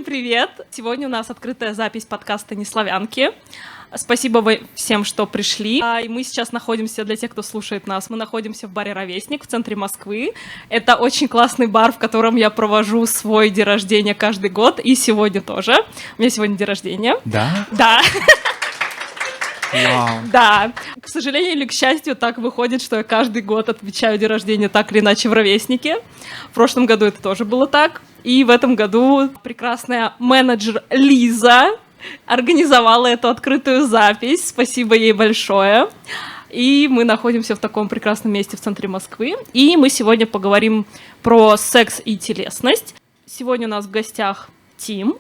привет! Сегодня у нас открытая запись подкаста «Неславянки». Спасибо всем, что пришли. И мы сейчас находимся, для тех, кто слушает нас, мы находимся в баре «Ровесник» в центре Москвы. Это очень классный бар, в котором я провожу свой день рождения каждый год, и сегодня тоже. У меня сегодня день рождения. Да? Да. Вау. Да. К сожалению или к счастью, так выходит, что я каждый год отмечаю день рождения так или иначе в «Ровеснике». В прошлом году это тоже было так. И в этом году прекрасная менеджер Лиза организовала эту открытую запись. Спасибо ей большое. И мы находимся в таком прекрасном месте в центре Москвы. И мы сегодня поговорим про секс и телесность. Сегодня у нас в гостях Тим.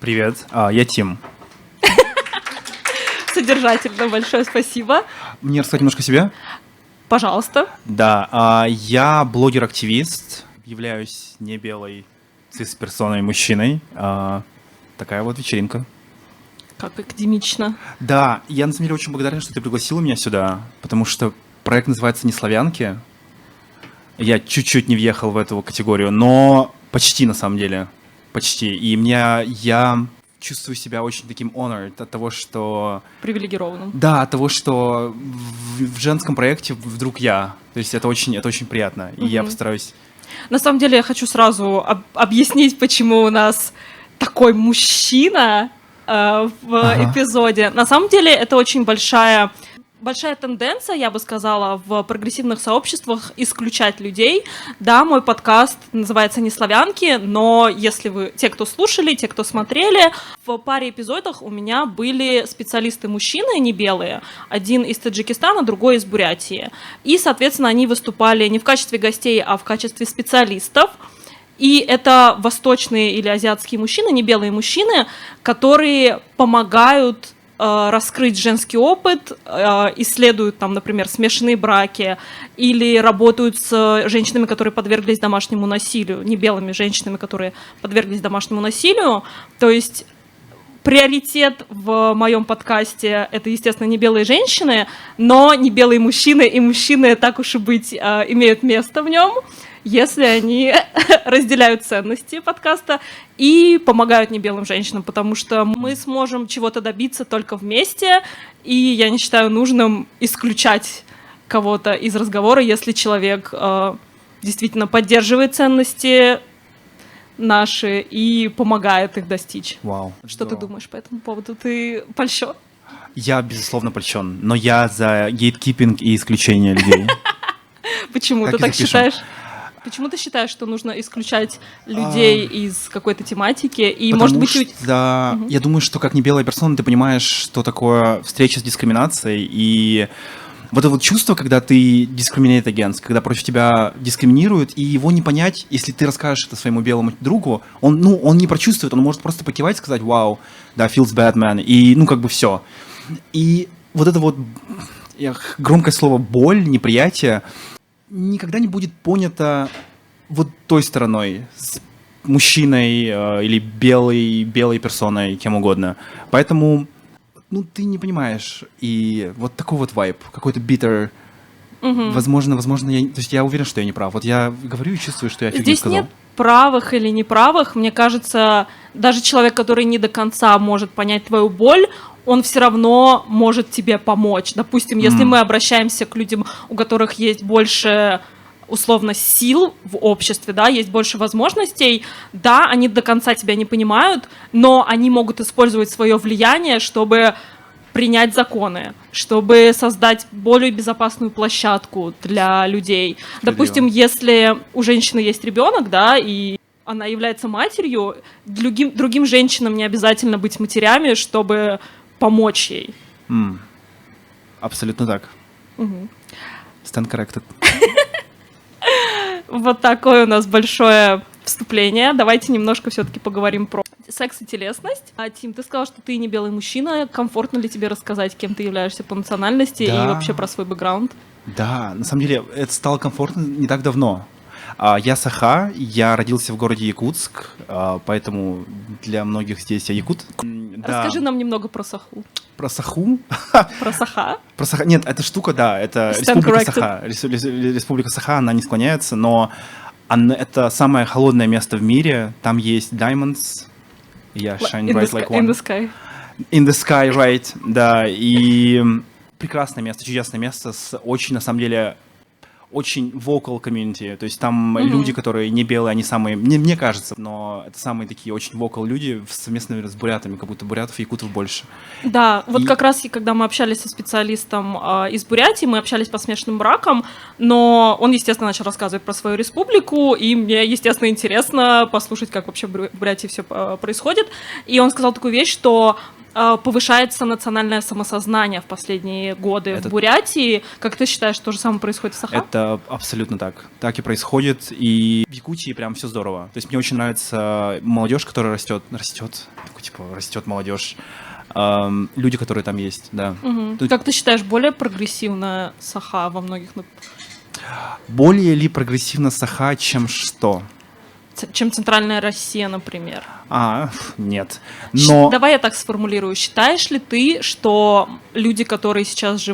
Привет, я Тим. Содержательно, большое спасибо. Мне рассказать немножко о себе? Пожалуйста. Да, я блогер-активист, являюсь не белой цис-персоной, мужчиной. Такая вот вечеринка. Как академично. Да, я на самом деле очень благодарен, что ты пригласила меня сюда, потому что проект называется «Неславянки». Я чуть-чуть не въехал в эту категорию, но почти на самом деле, почти. И я чувствую себя очень таким honored от того, что... Привилегированным. Да, от того, что в женском проекте вдруг я. То есть это очень приятно, и я постараюсь... На самом деле я хочу сразу объяснить, почему у нас такой мужчина в эпизоде. На самом деле это очень большая тенденция, я бы сказала, в прогрессивных сообществах исключать людей. Да, мой подкаст называется «Неславянки», но если вы, те, кто слушали, те, кто смотрели, в паре эпизодов у меня были специалисты-мужчины, не белые, один из Таджикистана, другой из Бурятии. И, соответственно, они выступали не в качестве гостей, а в качестве специалистов. И это восточные или азиатские мужчины, не белые мужчины, которые помогают раскрыть женский опыт, исследуют там, например, смешанные браки или работают с женщинами, которые подверглись домашнему насилию, не белыми женщинами, которые подверглись домашнему насилию. То есть приоритет в моем подкасте — это, естественно, не белые женщины, но не белые мужчины, и мужчины, так уж и быть, имеют место в нем, если они разделяют ценности подкаста и помогают небелым женщинам, потому что мы сможем чего-то добиться только вместе, и я не считаю нужным исключать кого-то из разговора, если человек действительно поддерживает ценности наши и помогает их достичь. Вау. Что ты думаешь по этому поводу? Ты польщен? Я, безусловно, польщен, но я за гейткипинг и исключение людей. Почему ты так считаешь? Почему ты считаешь, что нужно исключать людей из какой-то тематики? И, может быть, я думаю, что как не белая персона ты понимаешь, что такое встреча с дискриминацией, и вот это вот чувство, когда ты discriminate against, когда против тебя дискриминируют, и его не понять, если ты расскажешь это своему белому другу, он не прочувствует, он может просто покивать и сказать «Вау, да, feels bad, man», и все. И вот это вот громкое слово «боль», «неприятие» никогда не будет понято вот той стороной, с мужчиной или белой персоной, кем угодно. Поэтому, ты не понимаешь. И вот такой вот вайб, какой-то bitter. Возможно, я уверен, что я не прав. Вот я говорю и чувствую, что я фигню сказал. Здесь нет правых или неправых. Мне кажется, даже человек, который не до конца может понять твою боль, он все равно может тебе помочь. Допустим, если мы обращаемся к людям, у которых есть больше, условно, сил в обществе, да, есть больше возможностей, да, они до конца тебя не понимают, но они могут использовать свое влияние, чтобы принять законы, чтобы создать более безопасную площадку для людей. Допустим, если у женщины есть ребенок, да, и она является матерью, другим женщинам не обязательно быть матерями, чтобы помочь ей. Абсолютно так. Stand corrected. Вот такое у нас большое вступление. Давайте немножко все-таки поговорим про секс и телесность. Тим, ты сказал, что ты не белый мужчина. Комфортно ли тебе рассказать, кем ты являешься по национальности и вообще про свой бэкграунд? Да, на самом деле это стало комфортно не так давно. Я саха, я родился в городе Якутск, поэтому для многих здесь я якут. Расскажи нам немного про саху. Про саху? Про саха? Про саха. Нет, эта штука, да, это Республика Саха. Республика Саха, она не склоняется, но Это самое холодное место в мире. Там есть diamonds. Yeah, shine bright like one. In the sky. In the sky, right, да. И прекрасное место, чудесное место с очень, на самом деле, очень vocal community. То есть там люди, которые не белые, они самые, мне кажется, но это самые такие очень vocal люди совместно с бурятами, как будто бурятов и якутов больше. Да, вот как раз, когда мы общались со специалистом из Бурятии, мы общались по смешанным бракам, но он, естественно, начал рассказывать про свою республику, и мне, естественно, интересно послушать, как вообще в Бурятии все происходит. И он сказал такую вещь, что повышается национальное самосознание в последние годы в Бурятии. Как ты считаешь, то же самое происходит в Саха? Это абсолютно так. Так и происходит. И в Якутии прям все здорово. То есть мне очень нравится молодежь, которая растет, типа растет молодежь. Люди, которые там есть, да. Тут... Как ты считаешь, более прогрессивна Саха во многих? Более ли прогрессивна Саха, чем что? Чем центральная Россия, например. Нет. Но... Давай я так сформулирую. Считаешь ли ты, что люди, которые сейчас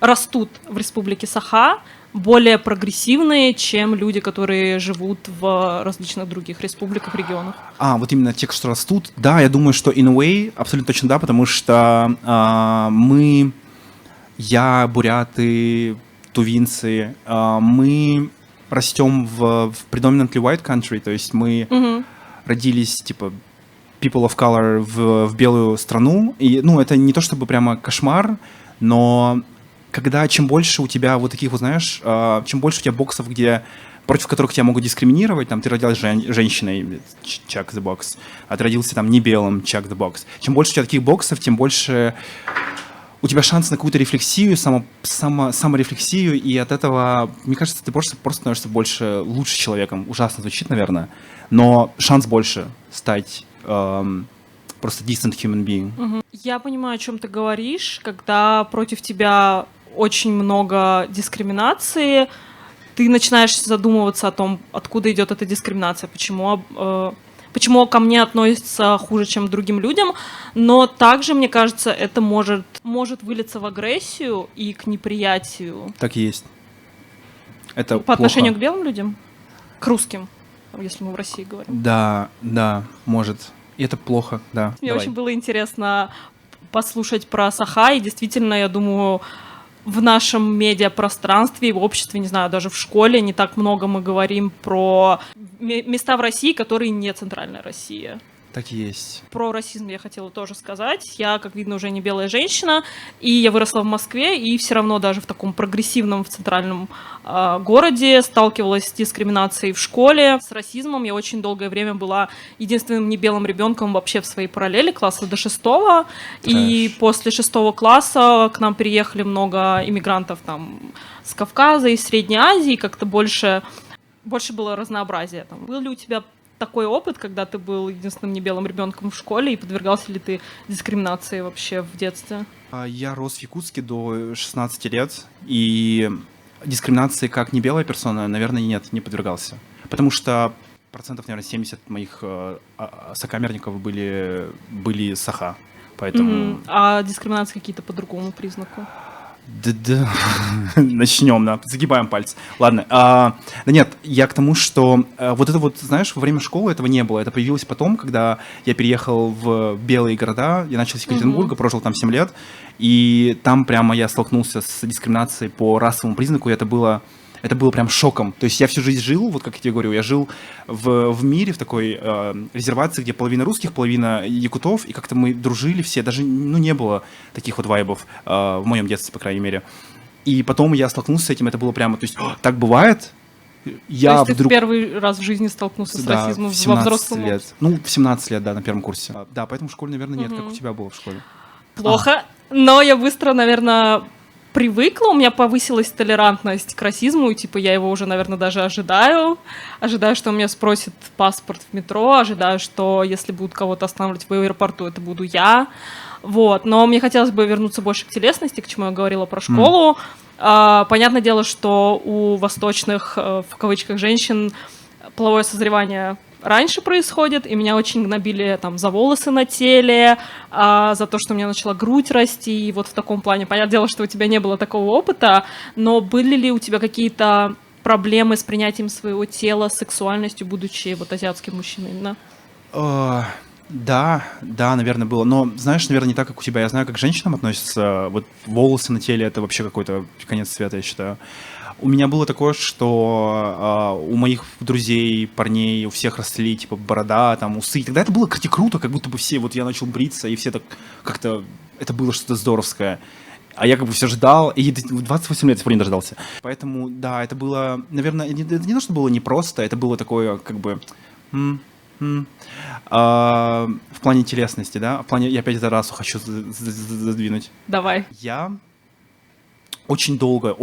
растут в республике Саха, более прогрессивные, чем люди, которые живут в различных других республиках, регионах? Вот именно те, что растут. Да, я думаю, что in a way абсолютно точно да, потому что буряты, тувинцы, мы растем в predominantly white country, то есть мы родились, типа, people of color в белую страну, и, это не то чтобы прямо кошмар, но чем больше у тебя вот таких, вот знаешь, чем больше у тебя боксов, против которых тебя могут дискриминировать, там, ты родилась женщиной, check the box, а ты родился там не белым, check the box. Чем больше у тебя таких боксов, тем больше у тебя шанс на какую-то рефлексию, саморефлексию, и от этого, мне кажется, ты просто становишься лучше человеком. Ужасно звучит, наверное, но шанс больше стать просто decent human being. Я понимаю, о чем ты говоришь, когда против тебя очень много дискриминации, ты начинаешь задумываться о том, откуда идет эта дискриминация, почему ко мне относятся хуже, чем к другим людям, но также, мне кажется, это может вылиться в агрессию и к неприятию. Так и есть. Это по отношению к белым людям? К русским, если мы в России говорим. Да, может. И это плохо, да. Мне очень было интересно послушать про Саха, и действительно, я думаю, в нашем медиапространстве, в обществе, не знаю, даже в школе не так много мы говорим про места в России, которые не центральная Россия. Так и есть. Про расизм я хотела тоже сказать. Я, как видно, уже не белая женщина, и я выросла в Москве, и все равно даже в таком прогрессивном, в центральном городе сталкивалась с дискриминацией в школе, с расизмом. Я очень долгое время была единственным небелым ребенком вообще в своей параллели, класса до 6. И после 6 класса к нам переехали много иммигрантов там с Кавказа и Средней Азии, как-то больше было разнообразия. Там. Был ли у тебя такой опыт, когда ты был единственным небелым ребенком в школе, и подвергался ли ты дискриминации вообще в детстве? Я рос в Якутске до 16 лет, и дискриминации как небелая персона, наверное, нет, не подвергался. Потому что процентов, наверное, 70 моих сокамерников были Саха, поэтому... А дискриминации какие-то по другому признаку? Да. Начнем, да, загибаем пальцы. Ладно, да нет, я к тому, что вот это вот, знаешь, во время школы этого не было. Это появилось потом, когда я переехал в белые города, я начал с Екатеринбурга, прожил там 7 лет, и там прямо я столкнулся с дискриминацией по расовому признаку, и это было прям шоком. То есть я всю жизнь жил, вот как я тебе говорю, я жил в мире, в такой резервации, где половина русских, половина якутов, и как-то мы дружили все, даже не было таких вот вайбов в моем детстве, по крайней мере. И потом я столкнулся с этим, это было прямо, то есть так бывает. То есть ты в первый раз в жизни столкнулся с расизмом во взрослом лет. В 17 лет, да, на первом курсе. Да, поэтому в школе, наверное, нет, как у тебя было в школе. Плохо, но я быстро, наверное... привыкла, у меня повысилась толерантность к расизму, и, типа, я его уже, наверное, даже ожидаю, что у меня спросят паспорт в метро, ожидаю, что если будут кого-то останавливать в аэропорту, это буду я, вот, но мне хотелось бы вернуться больше к телесности, к чему я говорила про школу. Понятное дело, что у восточных, в кавычках, женщин половое созревание раньше происходит, и меня очень гнобили там за волосы на теле, за то, что у меня начала грудь расти, и вот в таком плане. Понятное дело, что у тебя не было такого опыта, но были ли у тебя какие-то проблемы с принятием своего тела, с сексуальностью, будучи вот азиатским мужчиной именно? Да, наверное, было. Но, знаешь, наверное, не так, как у тебя. Я знаю, как к женщинам относятся. Вот волосы на теле — это вообще какой-то конец света, я считаю. У меня было такое, что у моих друзей, парней, у всех росли, типа, борода, там, усы. И тогда это было, кстати, круто, как будто бы все, вот я начал бриться, и все так как-то, это было что-то здоровское. А я как бы все ждал, и в 28 лет я не дождался. Поэтому, да, это было, наверное, это не то, что было непросто, это было такое, как бы... в плане телесности, да? В плане, я опять за расу хочу задвинуть. Давай. Я очень долго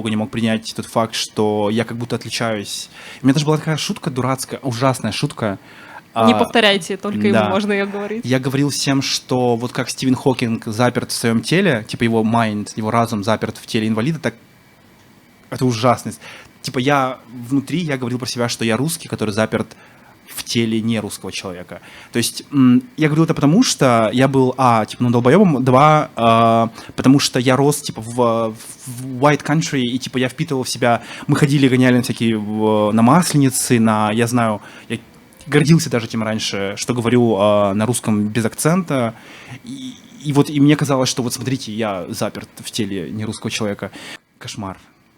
не мог принять тот факт, что я как будто отличаюсь. У меня даже была такая шутка дурацкая, ужасная шутка. Не повторяйте, только ему да. можно ее говорить. Я говорил всем, что вот как Стивен Хокинг заперт в своем теле, типа его mind, его разум заперт в теле инвалида, так это ужасность. Типа я внутри, я говорил про себя, что я русский, который заперт в теле не русского человека. То есть я говорю это потому, что я был, долбоебом, потому что я рос, типа, в white country, и, типа, я впитывал в себя, мы ходили, гоняли на всякие, на Масленицы, я гордился даже тем раньше, что говорю на русском без акцента, и мне казалось, что вот смотрите, я заперт в теле не русского человека. Кошмар,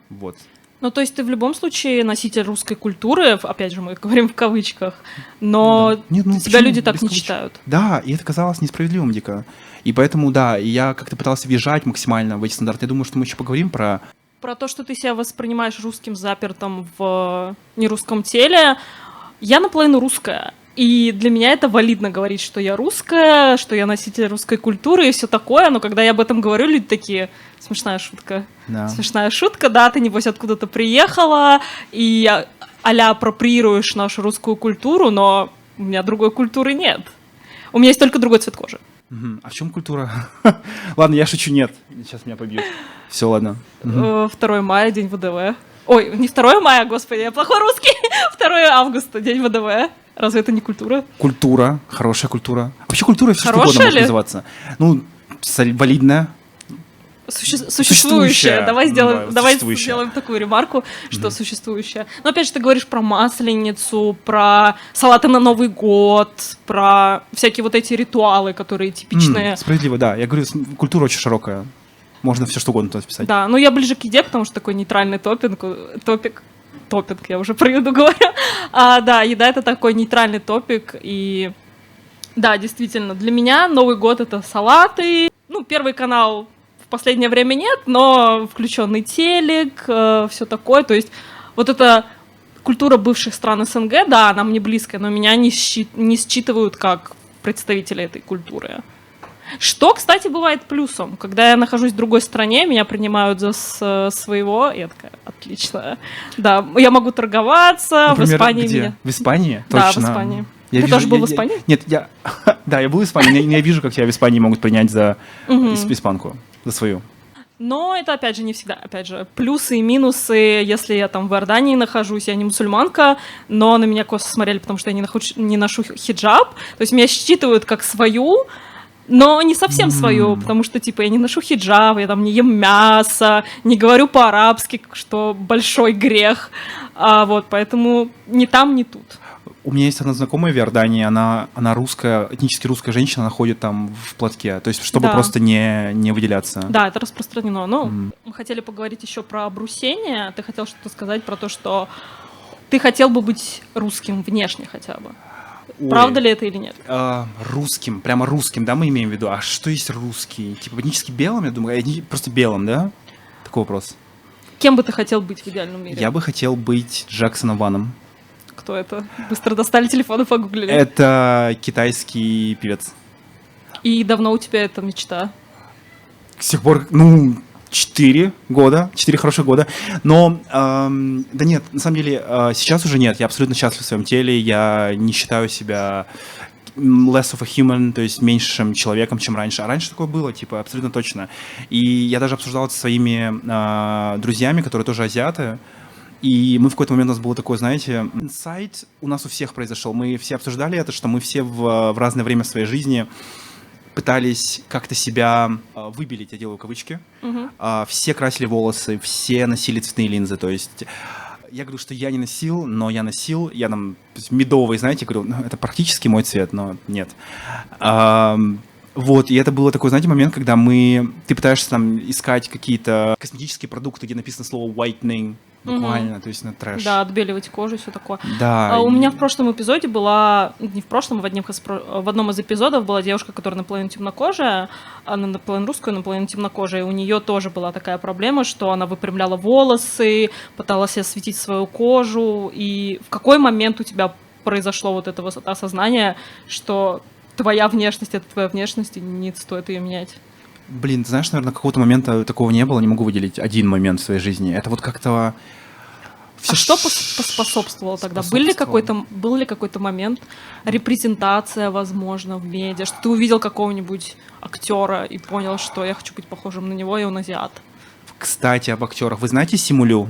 вот. Ну, то есть ты в любом случае носитель русской культуры, опять же, мы говорим в кавычках, но да. Нет, тебя люди так не считают. Да, и это казалось несправедливым дико. И поэтому, да, и я как-то пытался въезжать максимально в эти стандарты. Я думаю, что мы еще поговорим про то, что ты себя воспринимаешь русским запертым в нерусском теле. Я наполовину русская. И для меня это валидно говорить, что я русская, что я носитель русской культуры и все такое, но когда я об этом говорю, люди такие: смешная шутка. Да. Смешная шутка, да, ты, небось, откуда-то приехала и а-ля апроприируешь нашу русскую культуру, но у меня другой культуры нет. У меня есть только другой цвет кожи. А в чем культура? Ладно, я шучу, нет. Сейчас меня побьют. Все, ладно. 2 мая, день ВДВ. Ой, не 2 мая, господи, я плохой русский. 2 августа, день ВДВ. Разве это не культура? Культура, хорошая культура. Вообще культура все что Хорошая угодно может ли? называться. Ну, валидная. Существующая. Давай Существующая. сделаем такую ремарку, что существующая. Но опять же, ты говоришь про Масленицу, про салаты на Новый год, про всякие вот эти ритуалы, которые типичные. Справедливо, да. Я говорю, культура очень широкая. Можно все что угодно туда вписать. Да, но я ближе к еде, потому что такой нейтральный топик, я уже про еду говорю. Да, еда — это такой нейтральный топик, и да, действительно, для меня Новый год — это салаты. Ну, Первый канал в последнее время нет, но включенный телек, все такое. То есть вот эта культура бывших стран СНГ, да, она мне близкая, но меня не считывают как представителя этой культуры. Что, кстати, бывает плюсом. Когда я нахожусь в другой стране, меня принимают за своего, и я такая: отлично. Да, я могу торговаться. Например, в Испании где? меня... В Испании? Да, Точно. в Испании. Ты тоже был в Испании? Нет, да, я был в Испании, но я вижу, как тебя в Испании могут принять за испанку, за свою. Но это, опять же, не всегда. Опять же, плюсы и минусы. Если я там в Иордании нахожусь, я не мусульманка, но на меня косо смотрели, потому что я не ношу хиджаб. То есть меня считывают как свою, но не совсем свою, потому что, типа, я не ношу хиджаб, я там не ем мясо, не говорю по-арабски, что большой грех. Вот, поэтому ни там, ни тут. У меня есть одна знакомая в Иордании, она русская, этнически русская женщина, она ходит там в платке, то есть чтобы просто не выделяться. Да, это распространено. Ну, мы хотели поговорить еще про обрусение. Ты хотел что-то сказать про то, что ты хотел бы быть русским внешне хотя бы. Ой, правда ли это или нет? Русским, прямо русским, да, мы имеем в виду? А что есть русский? Типа этнически белым, я думаю, просто белым, да? Такой вопрос. Кем бы ты хотел быть в идеальном мире? Я бы хотел быть Джексоном Ваном. Кто это? Быстро достали телефон и погуглили. Это китайский певец. И давно у тебя эта мечта? С тех пор, 4 хороших года. Но, да нет, на самом деле, сейчас уже нет. Я абсолютно счастлив в своем теле. Я не считаю себя less of a human, то есть меньшим человеком, чем раньше. А раньше такое было, типа, абсолютно точно. И я даже обсуждал это со своими друзьями, которые тоже азиаты. И мы в какой-то момент, у нас было такое, знаете, инсайт у нас у всех произошел. Мы все обсуждали это, что мы все в разное время своей жизни пытались как-то себя выбелить, я делаю кавычки. Все красили волосы, все носили цветные линзы. То есть я говорю, что я не носил, но я носил. Я там медовый, знаете, говорю, ну, это практически мой цвет, но нет. Вот, и это было такой, знаете, момент, когда ты пытаешься там искать какие-то косметические продукты, где написано слово whitening, буквально, то есть на трэш. Да, отбеливать кожу и все такое. Да. У меня в прошлом эпизоде была, не в прошлом, в одном из эпизодов была девушка, которая наполовину темнокожая, она наполовину русская, наполовину темнокожая, и у нее тоже была такая проблема, что она выпрямляла волосы, пыталась осветить свою кожу, и в какой момент у тебя произошло вот это осознание, что твоя внешность — это твоя внешность, и не стоит ее менять? Блин, ты знаешь, наверное, какого-то момента такого не было, не могу выделить один момент в своей жизни. Это вот как-то... Что поспособствовало тогда? Был ли какой-то момент, репрезентация, возможно, в медиа, что ты увидел какого-нибудь актера и понял, что я хочу быть похожим на него, и он азиат? Кстати, об актерах. Вы знаете Симу Лю?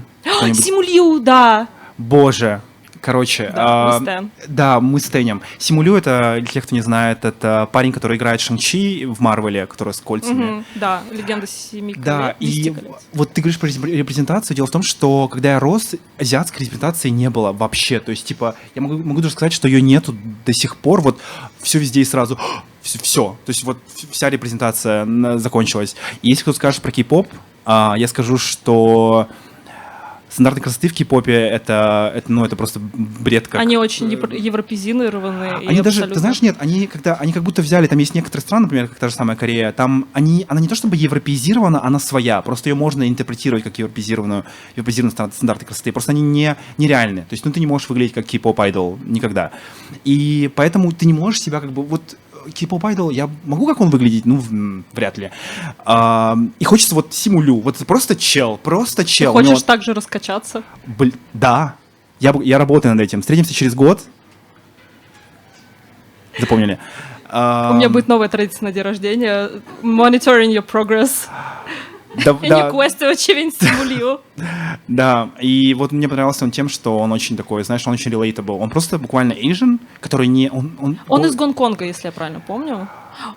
Симу Лю, да! Боже! Короче, да, мы стэнем. Симу Лю, это, для тех, кто не знает, это парень, который играет Шанг-Чи в Марвеле, который с кольцами. Да, легенда 7 колец. Да, и вот ты говоришь про репрезентацию. Дело в том, что когда я рос, азиатской репрезентации не было вообще. То есть, типа, я могу даже сказать, что ее нету до сих пор. Вот все везде и сразу. Все. То есть вот вся репрезентация закончилась. И если кто-то скажет про кей-поп, я скажу, что... Стандартные красоты в кей-попе это просто бред. Они очень европезированы. Они даже, ты знаешь, нет, они как будто взяли, там есть некоторые страны, например, как та же самая Корея, там она не то чтобы европеизирована, она своя, просто ее можно интерпретировать как европеизированные стандарты красоты, просто они нереальны. То есть, ты не можешь выглядеть как кей-поп айдол никогда. И поэтому ты не можешь себя как бы вот... Кей-поп айдол, я могу как он выглядеть? Ну, вряд ли. И хочется вот Симу Лю, вот просто чел. Ты хочешь так же раскачаться? Да. Я работаю над этим. Встретимся через год. Запомнили? У меня будет новая традиция на день рождения. Monitoring your progress. Не квесты очень Симу Лю. Да, и вот мне понравился он тем, что он очень такой, знаешь, он очень relatable. Он просто буквально Asian, который не... Он из Гонконга, если я правильно помню.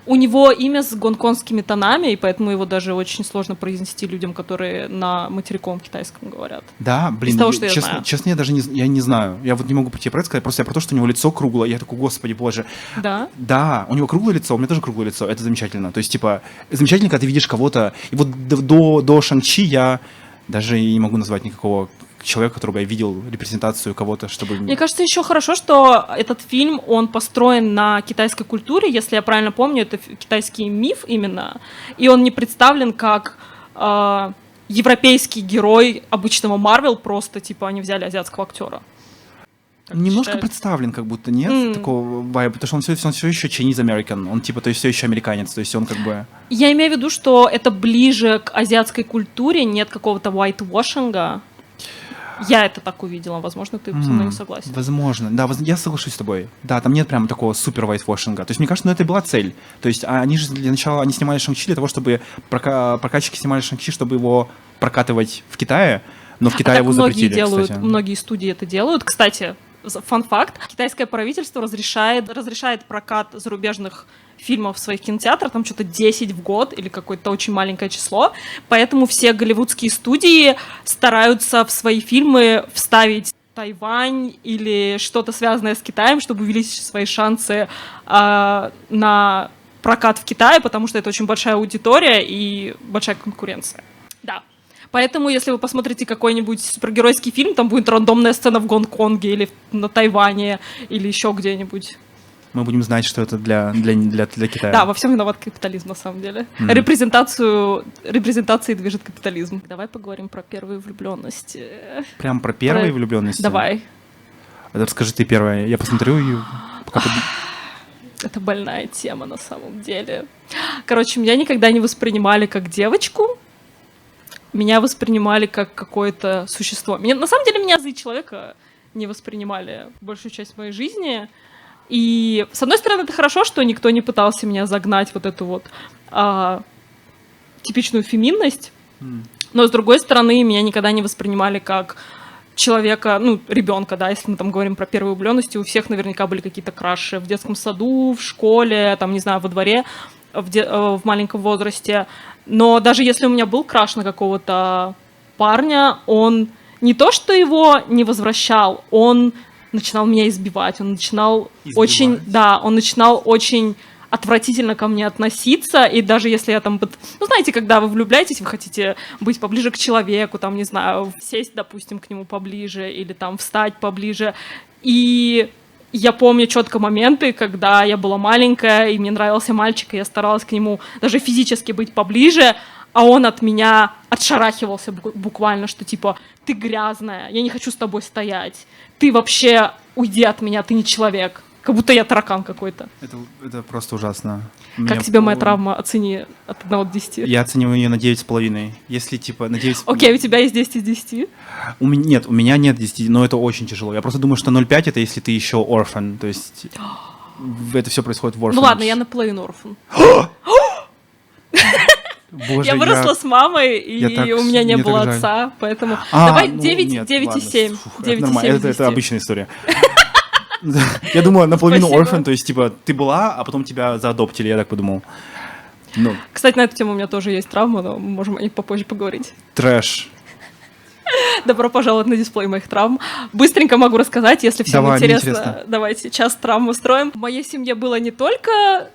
У него имя с гонконгскими тонами, и поэтому его даже очень сложно произнести людям, которые на материковом китайском говорят. Да, блин, из того, что я знаю. Честно, я даже не знаю. Я вот не могу прийти сказать, просто я про то, что у него лицо круглое. Я такой, господи, боже. Да? Да, у него круглое лицо, у меня тоже круглое лицо. Это замечательно. То есть, типа, замечательно, когда ты видишь кого-то. И вот до Шанг-Чи я даже не могу назвать никакого человека, которого я видел репрезентацию кого-то, чтобы... Мне кажется, еще хорошо, что этот фильм, он построен на китайской культуре, если я правильно помню, это китайский миф именно, и он не представлен как европейский герой обычного Марвел, просто, типа, они взяли азиатского актера. Немножко представлен, как будто, нет такого вайба, потому что он все еще Chinese American, он типа, то есть все еще американец, то есть он как бы... Я имею в виду, что это ближе к азиатской культуре, нет какого-то whitewashing. Я это так увидела, возможно, ты со мной не согласен. Возможно, да, я соглашусь с тобой. Да, там нет прямо такого супер whitewashing. То есть, мне кажется, это и была цель. То есть, они же для начала, они снимали Шанг-Чи для того, чтобы прокатчики снимали Шанг-Чи, чтобы его прокатывать в Китае, но в Китае его запретили, кстати. Многие студии это делают. Кстати, фан-факт, китайское правительство разрешает прокат зарубежных фильмов в своих кинотеатрах, там что-то 10 в год или какое-то очень маленькое число, поэтому все голливудские студии стараются в свои фильмы вставить Тайвань или что-то связанное с Китаем, чтобы увеличить свои шансы на прокат в Китае, потому что это очень большая аудитория и большая конкуренция. Да. Поэтому, если вы посмотрите какой-нибудь супергеройский фильм, там будет рандомная сцена в Гонконге или на Тайване или еще где-нибудь. Мы будем знать, что это для Китая. Да, во всем виноват капитализм, на самом деле. Репрезентацией движет капитализм. Давай поговорим про первые влюбленности. Прям про первые влюбленности? Давай. Расскажи ты первая. Я посмотрю и... Это больная тема, на самом деле. Короче, меня никогда не воспринимали как девочку. Меня воспринимали как какое-то существо. На самом деле, меня за человека не воспринимали большую часть моей жизни. И, с одной стороны, это хорошо, что никто не пытался меня загнать вот эту вот типичную феминность, но, с другой стороны, меня никогда не воспринимали как человека, ну, ребенка, да, если мы там говорим про первые влюбленности, у всех наверняка были какие-то краши в детском саду, в школе, там, не знаю, во дворе, в маленьком возрасте. Но даже если у меня был краш на какого-то парня, он не то, что его не возвращал, он начинал меня избивать, он начинал очень отвратительно ко мне относиться, и даже если я там... Ну, знаете, когда вы влюбляетесь, вы хотите быть поближе к человеку, там, не знаю, сесть, допустим, к нему поближе, или там встать поближе, и я помню четко моменты, когда я была маленькая, и мне нравился мальчик, и я старалась к нему даже физически быть поближе, а он от меня отшарахивался буквально, что типа, ты грязная, я не хочу с тобой стоять, ты вообще уйди от меня, ты не человек. Как будто я таракан какой-то. Это просто ужасно. Как тебе моя травма? Оцени от 1 до 10. Я оцениваю ее на 9,5. Если типа на 9... Окей, у тебя есть 10 из 10? У меня нет 10, но это очень тяжело. Я просто думаю, что 0,5 это если ты еще орфан. То есть это все происходит в орфан. Ну ладно, я наполовину орфан. Боже, я выросла с мамой, и у меня не было отца, поэтому... Давай 9,7. Это обычная история. Я думаю, наполовину орфан, то есть, типа, ты была, а потом тебя заадоптили, я так подумал. Кстати, на эту тему у меня тоже есть травма, но мы можем о них попозже поговорить. Трэш. Добро пожаловать на дисплей моих травм. Быстренько могу рассказать, если всем интересно. Давайте сейчас травму устроим. В моей семье был не только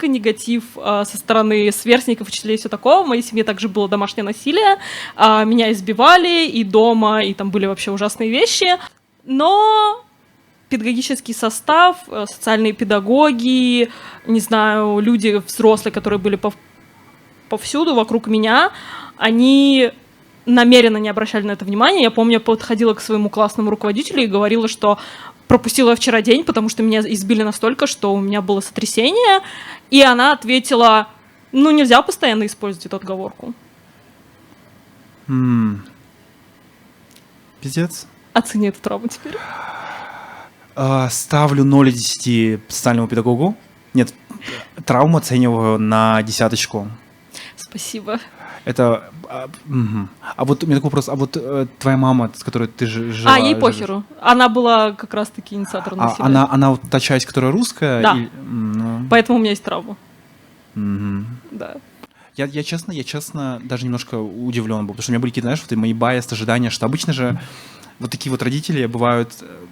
негатив со стороны сверстников, учителей и все такого. В моей семье также было домашнее насилие. Меня избивали и дома, и там были вообще ужасные вещи. Но педагогический состав, социальные педагоги, не знаю, люди взрослые, которые были повсюду вокруг меня, они намеренно не обращали на это внимания. Я помню, я подходила к своему классному руководителю и говорила, что пропустила я вчера день, потому что меня избили настолько, что у меня было сотрясение, и она ответила, ну, нельзя постоянно использовать эту отговорку. Пиздец. Оцени эту травму теперь. Ставлю 0 из 10 социальному педагогу. Нет, травму оцениваю на 10. Спасибо. Это... А вот у меня такой вопрос. А вот твоя мама, с которой ты жила... ей похеру. Она была как раз-таки инициатором насилия. Она вот та часть, которая русская? Да. Поэтому у меня есть травма. Да. Я честно даже немножко удивлен был, потому что у меня были какие-то, знаешь, вот мои байс, ожидания, что обычно же вот такие вот родители бывают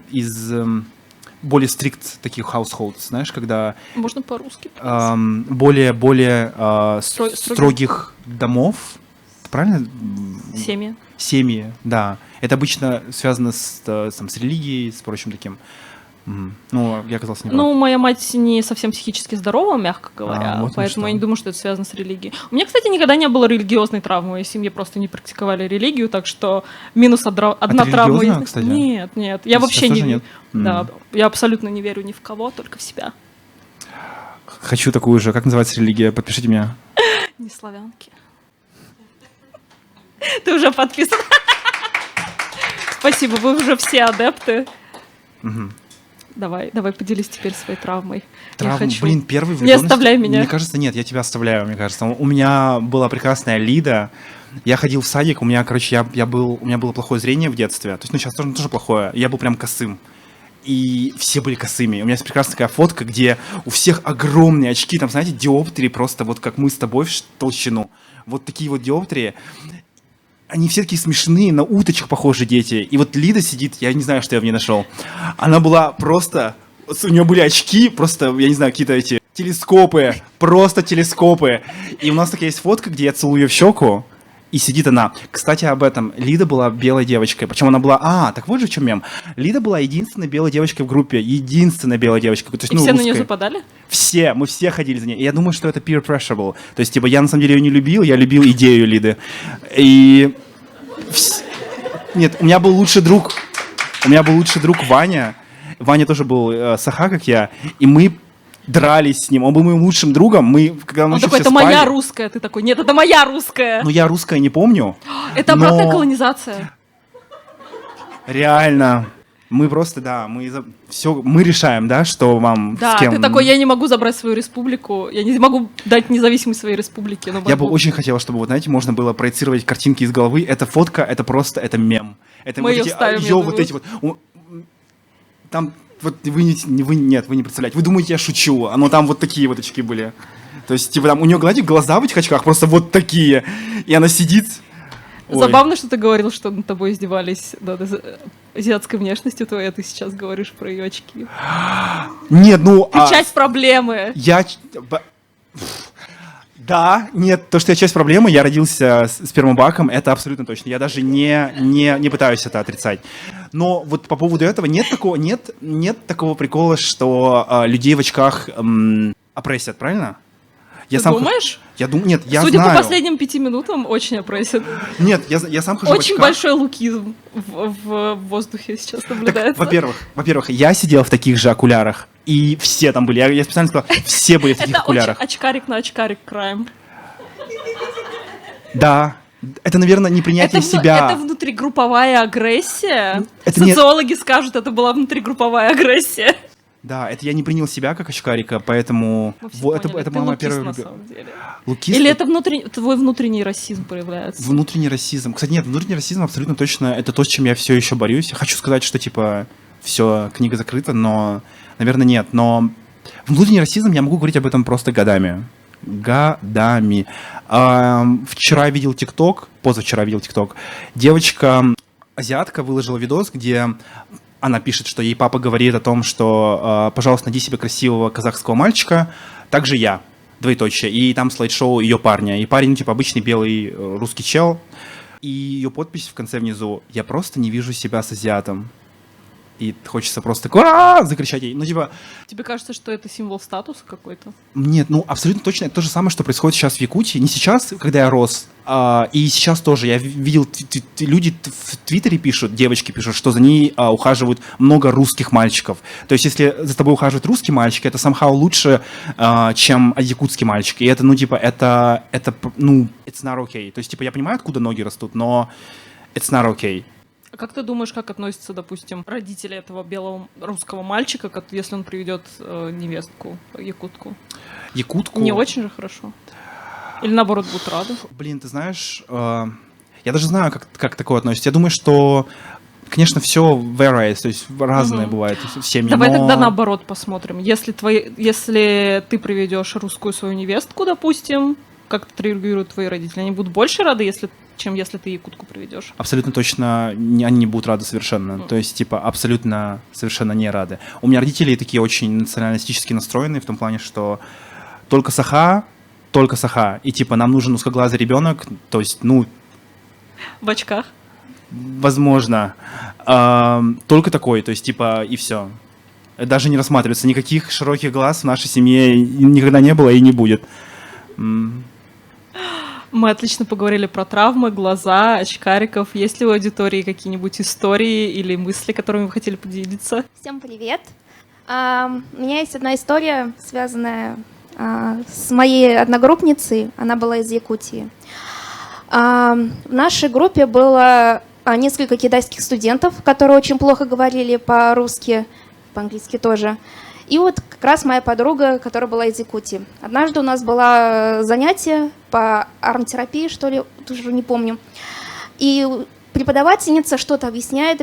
из более стрикт таких households, знаешь, когда... Можно по-русски? Более строгих домов, правильно? Семьи, да. Это обычно связано с религией, с прочим таким. Ну, я оказался неправ. Ну, моя мать не совсем психически здорова, мягко говоря, вот поэтому я не думаю, что это связано с религией. У меня, кстати, никогда не было религиозной травмы, в моей семье просто не практиковали религию, так что минус одна травма есть. Кстати? Нет, я вообще не верю. Нет? Да, я абсолютно не верю ни в кого, только в себя. Хочу такую же. Как называется религия? Подпишите меня. Не славянки. Ты уже подписан. Спасибо, вы уже все адепты. Давай поделись теперь своей травмой. Я хочу. Блин, первый Не оставляй меня. Мне кажется, нет, я тебя оставляю, мне кажется. У меня была прекрасная Лида. Я ходил в садик, у меня, короче, у меня было плохое зрение в детстве. То есть, сейчас тоже плохое. Я был прям косым. И все были косыми. У меня есть прекрасная такая фотка, где у всех огромные очки, там, знаете, диоптрии просто вот как мы с тобой в толщину. Вот такие вот диоптрии. Они все такие смешные, на уточек похожи дети. И вот Лида сидит, я не знаю, что я в ней нашел. Она была просто... У нее были очки, просто, я не знаю, какие-то эти телескопы. Просто телескопы. И у нас такая есть фотка, где я целую ее в щеку. И сидит она. Кстати, об этом. Лида была белой девочкой. Причем она была... так вот же в чем мем. Лида была единственной белой девочкой в группе. Единственная белая девочка. То есть, и все русская. На нее западали? Все. Мы все ходили за ней. И я думаю, что это peer pressure был. То есть, типа, я на самом деле ее не любил. Я любил идею Лиды. И... Нет, у меня был лучший друг Ваня. Ваня тоже был саха, как я. И мы дрались с ним. Он был моим лучшим другом. Когда он такой, это спали, моя русская. Ты такой, нет, это моя русская. Ну, я русская не помню. Это обратная колонизация. Реально. Мы просто, да, мы решаем, да, что вам да, с кем... ты такой, я не могу забрать свою республику, я не могу дать независимость своей республике. Я бы очень хотел, чтобы, вот, знаете, можно было проецировать картинки из головы. Эта фотка, это просто, это мем. Это мы вот ее вставим, вот эти вот... Там, вот, вы не представляете. Вы думаете, я шучу, но там вот такие вот очки были. То есть, типа, там у нее, глаза в этих очках просто вот такие. И она сидит... Ой. Забавно, что ты говорил, что над тобой издевались над азиатской внешностью твоей, а ты сейчас говоришь про ее очки. Нет, ну... Ты часть проблемы. Да, нет, то, что я часть проблемы, я родился с спермобаком, это абсолютно точно. Я даже не пытаюсь это отрицать. Но вот по поводу этого нет такого прикола, что людей в очках опрессят, правильно? Ты думаешь? Нет, я Судя знаю. по последним 5 минутам, очень опрессит. Нет, я сам хожу в Очень очках. большой лукизм в воздухе сейчас Так, наблюдается. во-первых, я сидел в таких же окулярах, и все там были. Я специально сказал, все были в таких Это окулярах. очень очкарик на очкарик крайм. Да, это, наверное, непринятие себя. Это внутригрупповая агрессия. Это не- Социологи скажут, это была внутригрупповая агрессия. Да, это я не принял себя как очкарика, поэтому Мы все вот поняли, это ты была моя лукист первая на любовь. самом деле. Лукист? Или это твой внутренний расизм проявляется? Внутренний расизм. Кстати, нет, внутренний расизм абсолютно точно это то, с чем я все еще борюсь. Я хочу сказать, что типа все, книга закрыта, но, наверное, нет. Но внутренний расизм, я могу говорить об этом просто годами. Годами. Вчера видел ТикТок, позавчера видел ТикТок. Девочка, азиатка, выложила видос, где она пишет, что ей папа говорит о том, что, пожалуйста, найди себе красивого казахского мальчика, также я, двоеточие. И там слайд-шоу ее парня. И парень, типа, обычный белый русский чел. И ее подпись в конце внизу: «Я просто не вижу себя с азиатом». И хочется просто закричать ей. Ну, типа... Тебе кажется, что это символ статуса какой-то? Нет, ну, абсолютно точно. Это то же самое, что происходит сейчас в Якутии. Не сейчас, когда я рос, и сейчас тоже. Я видел, люди в Твиттере пишут, девочки пишут, что за ней ухаживают много русских мальчиков. То есть, если за тобой ухаживает русский мальчик, это somehow лучше, чем якутский мальчик. И это, ну, типа, это, ну, it's not okay. То есть, типа, я понимаю, откуда ноги растут, но it's not okay. А как ты думаешь, как относятся, допустим, родители этого белого русского мальчика, если он приведет невестку якутку? Якутку? Не очень же хорошо. Или наоборот будут рады? Блин, ты знаешь, я даже знаю, как такое относится. Я думаю, что, конечно, все varies, то есть разное бывает в семье. Давай но... тогда наоборот посмотрим. Если ты приведешь русскую свою невестку, допустим, как это реагируют твои родители? Они будут больше рады, чем если ты якутку приведешь? Абсолютно точно они не будут рады совершенно. То есть, типа, абсолютно совершенно не рады. У меня родители такие очень националистически настроенные, в том плане, что только саха, и, типа, нам нужен узкоглазый ребенок, то есть, ну... В очках? Возможно. Только такой, то есть, типа, и все. Даже не рассматривается. Никаких широких глаз в нашей семье никогда не было и не будет. Мы отлично поговорили про травмы, глаза, очкариков. Есть ли у аудитории какие-нибудь истории или мысли, которыми вы хотели поделиться? Всем привет. У меня есть одна история, связанная с моей одногруппницей. Она была из Якутии. В нашей группе было несколько китайских студентов, которые очень плохо говорили по-русски, по-английски тоже. И вот как раз моя подруга, которая была из Якутии. Однажды у нас было занятие по арт-терапии, что ли, уже не помню. И преподавательница что-то объясняет.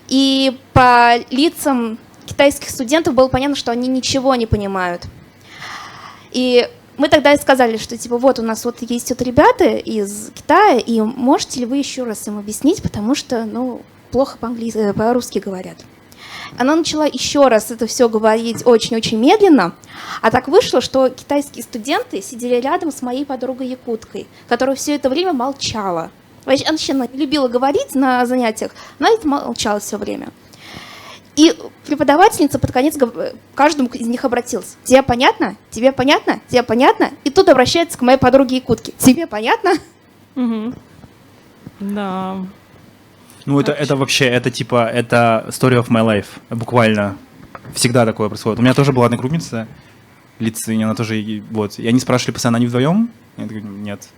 И по лицам китайских студентов было понятно, что они ничего не понимают. И мы тогда и сказали, что типа вот у нас вот есть вот ребята из Китая, и можете ли вы еще раз им объяснить, потому что, ну, плохо по-русски говорят. Она начала еще раз это все говорить очень-очень медленно, а так вышло, что китайские студенты сидели рядом с моей подругой-якуткой, которая все это время молчала. Она вообще не любила говорить на занятиях, она это молчала все время. И преподавательница под конец к каждому из них обратилась. «Тебе понятно? Тебе понятно? Тебе понятно?» И тут обращается к моей подруге-якутке. «Тебе понятно?» Угу. Да. Ну, это вообще, это типа, это story of my life, буквально. Всегда такое происходит. У меня тоже была одногруппница, Лицинь, она тоже, вот. И они спрашивали постоянно, они вдвоем? Я такой, нет.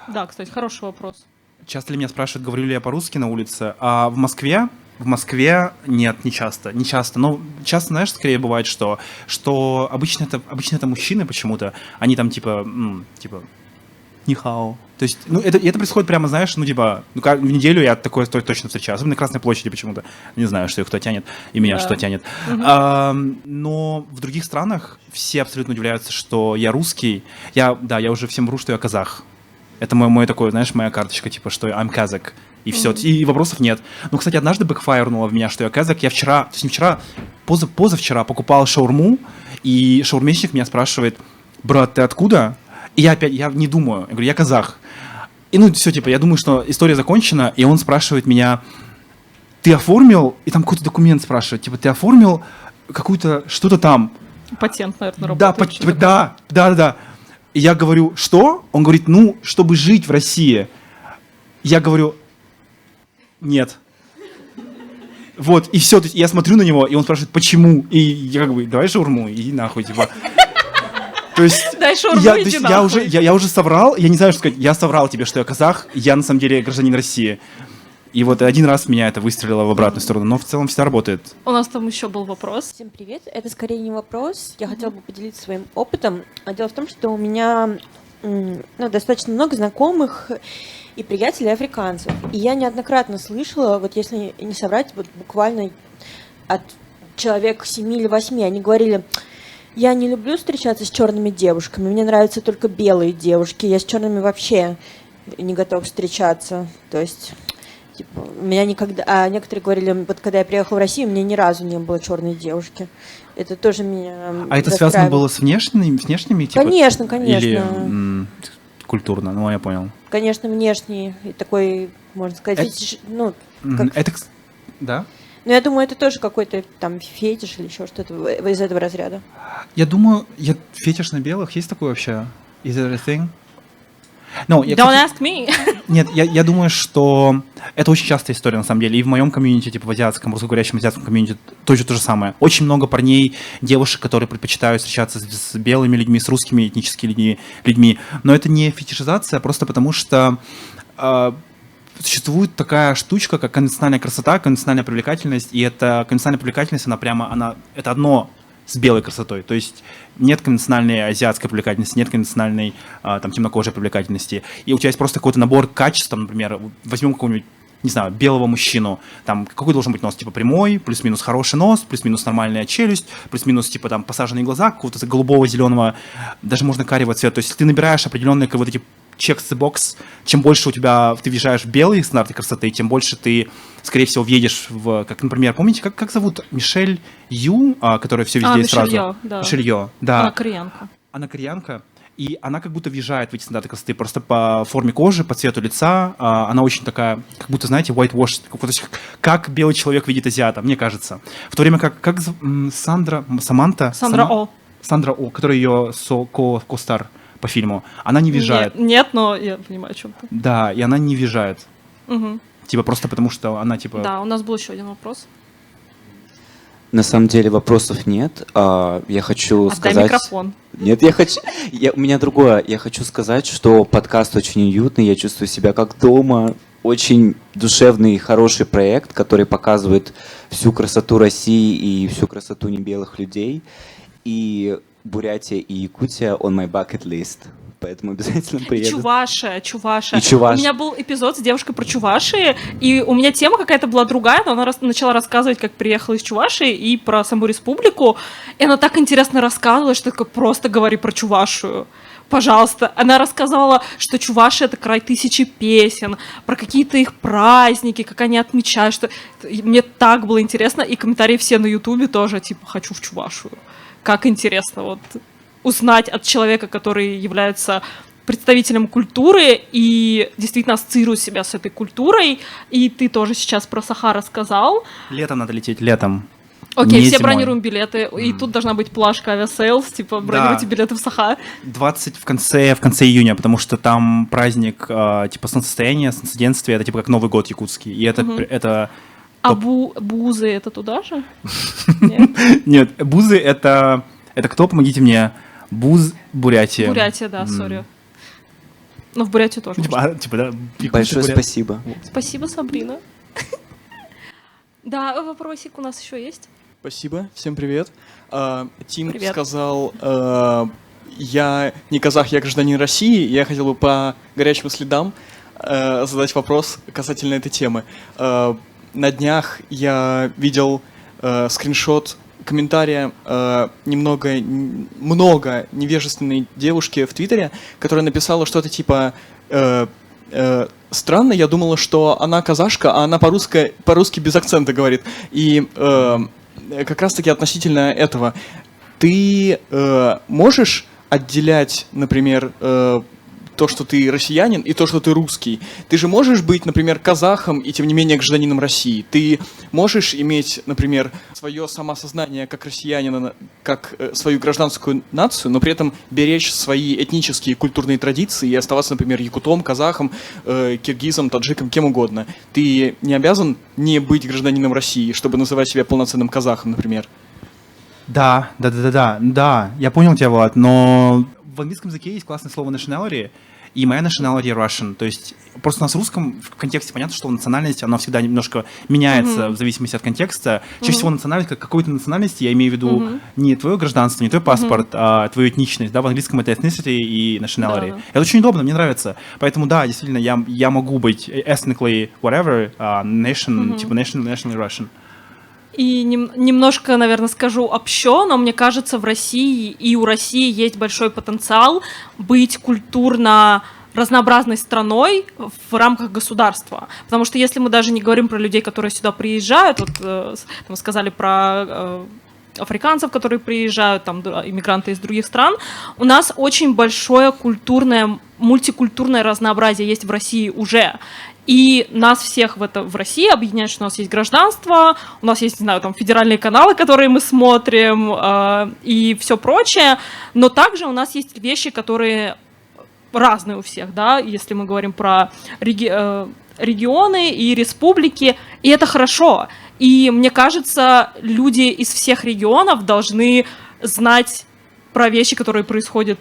Да, кстати, хороший вопрос. Часто ли меня спрашивают, говорю ли я по-русски на улице? А в Москве нет, не часто. Но часто, знаешь, скорее бывает, что обычно это мужчины почему-то, они там типа нихао. То есть, ну, это происходит прямо, знаешь, ну, типа, ну, как в неделю я такое точно встречаю, особенно на Красной площади почему-то. Не знаю, что их кто тянет, и меня что тянет. Но в других странах все абсолютно удивляются, что я русский. Я уже всем вру, что я казах. Это мой такой, знаешь, моя карточка, типа, что I'm Kazakh, и все, и вопросов нет. Ну, кстати, однажды бэкфайрнуло в меня, что я Kazakh. Я вчера, то есть не вчера, позавчера покупал шаурму, и шаурмечник меня спрашивает: брат, ты откуда? И я не думаю, я говорю, я казах. И ну все, типа, я думаю, что история закончена, и он спрашивает меня: ты оформил, и там какой-то документ спрашивает, типа, ты оформил какую-то, что-то там. Патент, наверное, Да, работает. да. И я говорю, что? Он говорит, ну, чтобы жить в России. Я говорю, нет. Вот, и все, я смотрю на него, и он спрашивает, почему? И я как бы, давай шаурму, иди нахуй, типа. То есть, Дай шаурму, иди нахуй. я уже соврал, я не знаю, что сказать, я соврал тебе, что я казах, я на самом деле гражданин России. И вот один раз меня это выстрелило в обратную сторону, но в целом всегда работает. У нас там еще был вопрос. Всем привет. Это скорее не вопрос. Я хотела бы поделиться своим опытом. Дело в том, что у меня достаточно много знакомых и приятелей африканцев. И я неоднократно слышала, вот если не соврать, вот буквально от человек 7 или 8, они говорили: я не люблю встречаться с черными девушками, мне нравятся только белые девушки, я с черными вообще не готов встречаться. То есть... Типа, меня никогда... А некоторые говорили, вот когда я приехала в Россию, у меня ни разу не было черной девушки. Это тоже меня А это связано было с внешними типа? Конечно. Или культурно? Ну, я понял. Конечно, внешний. И такой, можно сказать, фетиш, как... Это... Да? Но я думаю, это тоже какой-то там фетиш или еще что-то из этого разряда. Я думаю, фетиш на белых есть такой вообще? Is it a thing? No, Don't ask me. Нет, я думаю, что это очень частая история, на самом деле. И в моем комьюнити, типа в азиатском, русскоговорящем азиатском комьюнити, тоже то же самое. Очень много парней, девушек, которые предпочитают встречаться с белыми людьми, с русскими этническими людьми. Но это не фетишизация, просто потому что существует такая штучка, как конвенциональная красота, конвенциональная привлекательность. И эта конвенциональная привлекательность, это одно с белой красотой. То есть нет конвенциональной азиатской привлекательности, нет конвенциональной там, темнокожей привлекательности. И у тебя есть просто какой-то набор качеств, там, например, возьмем какого-нибудь, не знаю, белого мужчину, там, какой должен быть нос, типа, прямой, плюс-минус хороший нос, плюс-минус нормальная челюсть, плюс-минус, типа, там, посаженные глаза, какого-то голубого, зеленого, даже можно карего цвета. То есть ты набираешь определенные вот эти checks the box, чем больше ты въезжаешь в белые стандарты красоты, тем больше ты, скорее всего, въедешь в, как, например, помните, как зовут Мишель Ю, которая все везде сразу? Мишель Йо, да. Мишель Йо, да. Она кореянка. Она кореянка, и она как будто въезжает в эти стандарты красоты просто по форме кожи, по цвету лица. Она очень такая, как будто, знаете, whitewash, как белый человек видит азиата, мне кажется. В то время как Сандра О, которая ее ко-стар по фильму, она не въезжает. Нет, но я понимаю, о чем ты. Да, и она не въезжает. Угу. Типа просто потому, что она типа... Да, у нас был еще один вопрос. На самом деле вопросов нет. Я хочу Отдай сказать... микрофон. Нет, у меня другое. Я хочу сказать, что подкаст очень уютный, я чувствую себя как дома. Очень душевный и хороший проект, который показывает всю красоту России и всю красоту небелых людей. И Бурятия и Якутия on my bucket list. Поэтому обязательно приеду. Чувашия. И Чувашия. У меня был эпизод с девушкой про Чувашии, и у меня тема какая-то была другая, но она начала рассказывать, как приехала из Чувашии, и про саму республику. И она так интересно рассказывала, что такое, просто говори про Чувашию. Пожалуйста. Она рассказала, что Чувашия — это край тысячи песен, про какие-то их праздники, как они отмечают. Что... Мне так было интересно, и комментарии все на Ютубе тоже, типа, хочу в Чувашию. Как интересно, вот, узнать от человека, который является представителем культуры и действительно ассоциирует себя с этой культурой. И ты тоже сейчас про Саха рассказал. Летом надо лететь, летом. Окей, Не все зимой. бронируем билеты. И тут должна быть плашка авиасейлс, типа бронируйте билеты в Саха. 20 в конце июня, потому что там праздник типа солнцестояния, солнцеденствия, это типа как Новый год якутский. И это А Бузы — это туда же? Нет? Нет, Бузы это кто, помогите мне? Бурятия. Бурятия, да, сори. Но в Бурятию тоже. Да. Большое спасибо. Спасибо, Сабрина. Да, вопросик у нас еще есть. Спасибо, всем привет. Тим Привет. сказал, я не казах, я гражданин России. Я хотел бы по горячим следам задать вопрос касательно этой темы. На днях я видел скриншот комментария много невежественной девушки в Твиттере, которая написала что-то типа странно, я думала, что она казашка, а она по-русски без акцента говорит. И как раз-таки относительно этого, ты можешь отделять, например, то, что ты россиянин, и то, что ты русский. Ты же можешь быть, например, казахом и, тем не менее, гражданином России. Ты можешь иметь, например, свое самосознание как россиянина, как свою гражданскую нацию, но при этом беречь свои этнические культурные традиции и оставаться, например, якутом, казахом, киргизом, таджиком, кем угодно. Ты не обязан не быть гражданином России, чтобы называть себя полноценным казахом, например. Да, я понял тебя, Влад, но в английском языке есть классное слово nationality, и моя nationality Russian, то есть просто у нас в русском в контексте понятно, что национальность, она всегда немножко меняется в зависимости от контекста. Чаще всего национальность, как какой-то национальности, я имею в виду не твое гражданство, не твой паспорт, а твою этничность, да, в английском это ethnicity и nationality. Да. Это очень удобно, мне нравится, поэтому да, действительно, я могу быть ethnically whatever, типа nationally Russian. И немножко, наверное, скажу общо, но мне кажется, в России и у России есть большой потенциал быть культурно разнообразной страной в рамках государства. Потому что если мы даже не говорим про людей, которые сюда приезжают, вот мы сказали про африканцев, которые приезжают, там, иммигранты из других стран, у нас очень большое мультикультурное разнообразие есть в России уже. И нас всех в России объединяет, что у нас есть гражданство, у нас есть, не знаю, там, федеральные каналы, которые мы смотрим, и все прочее, но также у нас есть вещи, которые разные у всех, да, если мы говорим про регионы и республики, и это хорошо. И мне кажется, люди из всех регионов должны знать про вещи, которые происходят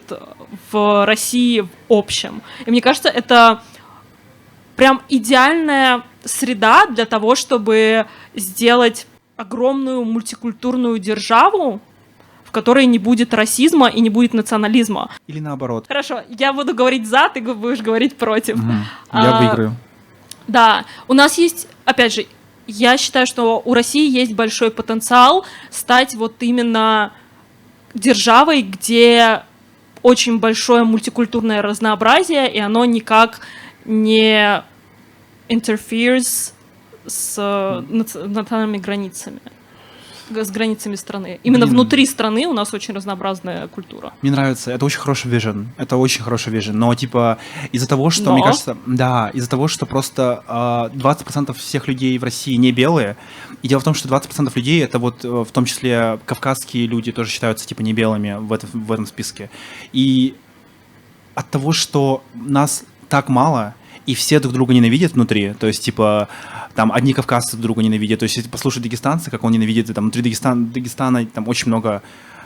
в России в общем. И мне кажется, это прям идеальная среда для того, чтобы сделать огромную мультикультурную державу, в которой не будет расизма и не будет национализма. Или наоборот. Хорошо, я буду говорить за, ты будешь говорить против. Я выиграю. Да, у нас есть, опять же, я считаю, что у России есть большой потенциал стать вот именно державой, где очень большое мультикультурное разнообразие, и оно никак не interferes с национальными границами, с границами страны. Именно внутри страны у нас очень разнообразная культура. Мне нравится, это очень хороший вижен, но типа из-за того, что, мне кажется, да, из-за того, что просто 20% всех людей в России не белые, и дело в том, что 20% людей, это вот в том числе кавказские люди тоже считаются типа не белыми в этом списке. И от того, что нас так мало, и все друг друга ненавидят внутри, то есть, типа, там, одни кавказцы друг друга ненавидят, то есть, если послушать дагестанцы, как он ненавидит, там, внутри Дагестана, там, очень много,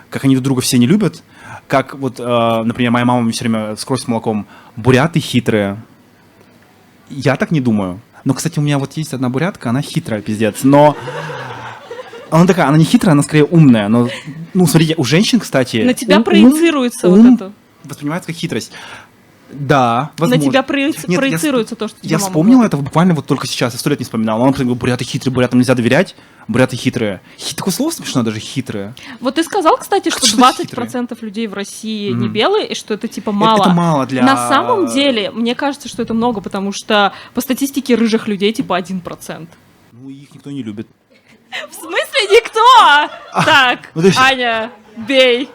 как они друг друга все не любят, как, вот, например, моя мама мне все время с кровью с молоком, буряты хитрые. Я так не думаю. Но, кстати, у меня вот есть одна бурятка, она хитрая, пиздец, но... Она такая, она не хитрая, она скорее умная, но, ну, смотрите, у женщин, кстати... На тебя проецируется вот это. Воспринимается как хитрость. Да, возможно. На тебя проецируется то, что я вспомнил это буквально вот только сейчас, я 100 лет не вспоминал. Он говорит, буряты хитрые, бурятам нельзя доверять, буряты хитрые. Такое слово смешно даже, хитрые. Вот ты сказал, кстати, что 20% людей в России не белые, и что это типа мало. Это мало для... На самом деле, мне кажется, что это много, потому что по статистике рыжих людей типа 1%. Ну, их никто не любит. В смысле никто? Так, Аня, бей.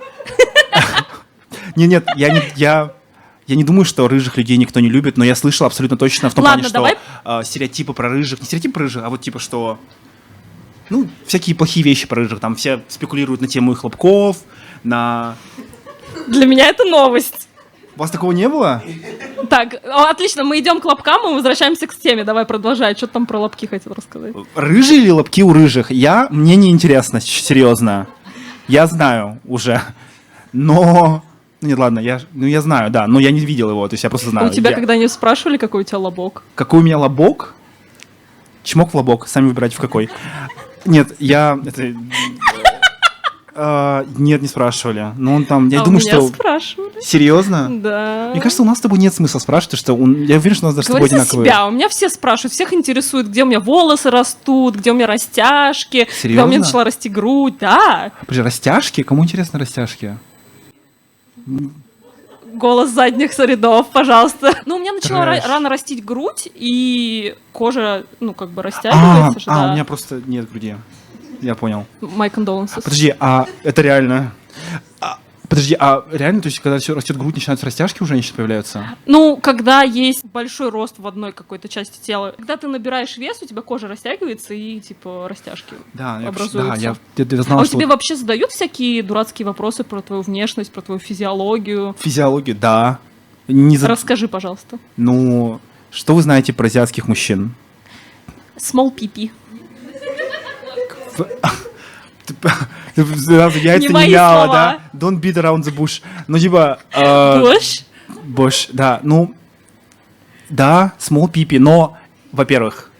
Нет, я не думаю, что рыжих людей никто не любит, но я слышал абсолютно точно в том плане, что стереотипы про рыжих, не стереотипы про рыжих, а вот типа что, ну, всякие плохие вещи про рыжих, там все спекулируют на тему их хлопков, на... Для меня это новость. У вас такого не было? Так, отлично, мы идем к лобкам, мы возвращаемся к теме, давай продолжай, что ты там про лобки хотел рассказать? Рыжие или лобки у рыжих? Мне не интересно, серьезно. Я знаю уже, но... Нет, ладно, я знаю, да, но я не видел его, то есть я просто знаю. У тебя когда-нибудь спрашивали, какой у тебя лобок? Какой у меня лобок? Чмок в лобок, сами выбирайте в какой. Нет, Нет, не спрашивали. Но он там, я А думаю, у меня что... спрашивали. Серьезно? Да. Мне кажется, у нас с тобой нет смысла спрашивать, потому что я уверен, что у нас даже с тобой Говори за одинаковые. себя. У меня все спрашивают, всех интересует, где у меня волосы растут, где у меня растяжки, когда у Серьезно? меня начала расти грудь. Да. Подожди, растяжки? Кому интересны растяжки? Голос задних рядов, пожалуйста. Ну, у меня начала Трэш. рано растить грудь, и кожа, ну, как бы растягивается же, да. у меня просто нет груди. Я понял. My condolences. Подожди, это реально? Подожди, реально, то есть, когда растет грудь, начинаются растяжки у женщин появляются? Ну, когда есть большой рост в одной какой-то части тела. Когда ты набираешь вес, у тебя кожа растягивается и, типа, растяжки Да, образуются. я знал, А что... тебе вообще задают всякие дурацкие вопросы про твою внешность, про твою физиологию? Физиологию, да. Не за- Расскажи, пожалуйста. Ну, что вы знаете про азиатских мужчин? Small pipi. Яйца Не не мои мяла, слова. да? Don't beat around the bush. Ну, типа... Гош? Bosch, да, ну, да, small pipi, но, во-первых,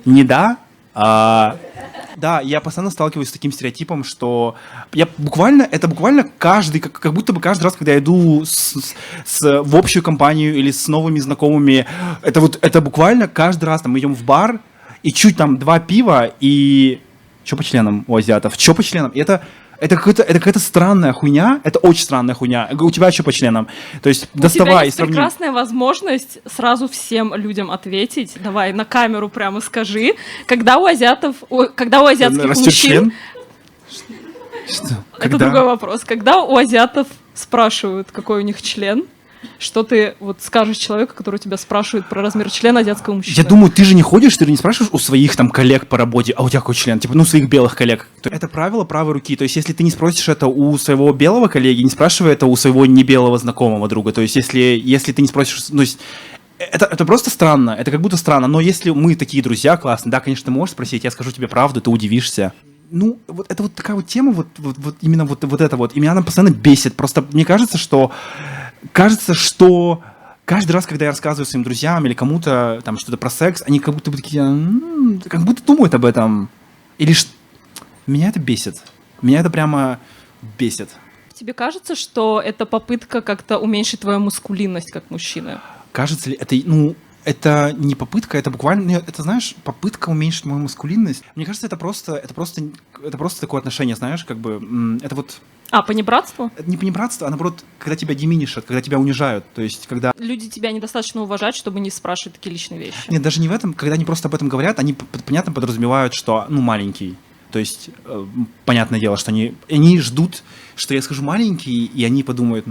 не да, да, я постоянно сталкиваюсь с таким стереотипом, что это буквально каждый, как будто бы каждый раз, когда я иду в общую компанию или с новыми знакомыми, это буквально каждый раз, там, мы идем в бар, и чуть там 2 пива, и что по членам у азиатов, что по членам, и это какая-то странная хуйня, это очень странная хуйня. У тебя что по членам? То есть У тебя доставай и есть сравни. прекрасная возможность сразу всем людям ответить. Давай на камеру прямо скажи. Когда у азиатских Растет мужчин... член? Что? Это другой вопрос. Когда у азиатов спрашивают, какой у них член, что ты вот скажешь человеку, который тебя спрашивает про размер члена азиатского мужчины? Я думаю, ты же не ходишь, ты же не спрашиваешь у своих там коллег по работе, а у тебя какой член? Типа, своих белых коллег. Это правило правой руки. То есть, если ты не спросишь это у своего белого коллеги, не спрашивай это у своего небелого знакомого друга. То есть, если ты не спросишь... Ну, это просто странно, это как будто странно. Но если мы такие друзья классные, да, конечно, ты можешь спросить, я скажу тебе правду, ты удивишься. Ну, вот это вот такая вот тема, вот именно вот это вот. И меня она постоянно бесит. Просто мне кажется, что каждый раз, когда я рассказываю своим друзьям или кому-то там что-то про секс, они как будто бы такие, как будто думают об этом. Или меня это бесит. Меня это прямо бесит. Тебе кажется, что это попытка как-то уменьшить твою маскулинность как мужчины? Кажется ли это, это не попытка, это буквально, это, знаешь, попытка уменьшить мою маскулинность. Мне кажется, это просто такое отношение, знаешь, как бы, это вот... Понебратство? Это не понебратство, а наоборот, когда тебя деминишат, когда тебя унижают, то есть, когда... Люди тебя недостаточно уважают, чтобы не спрашивать такие личные вещи. Нет, даже не в этом, когда они просто об этом говорят, они, понятно, подразумевают, что, маленький. То есть, понятное дело, что они ждут, что я скажу маленький, и они подумают,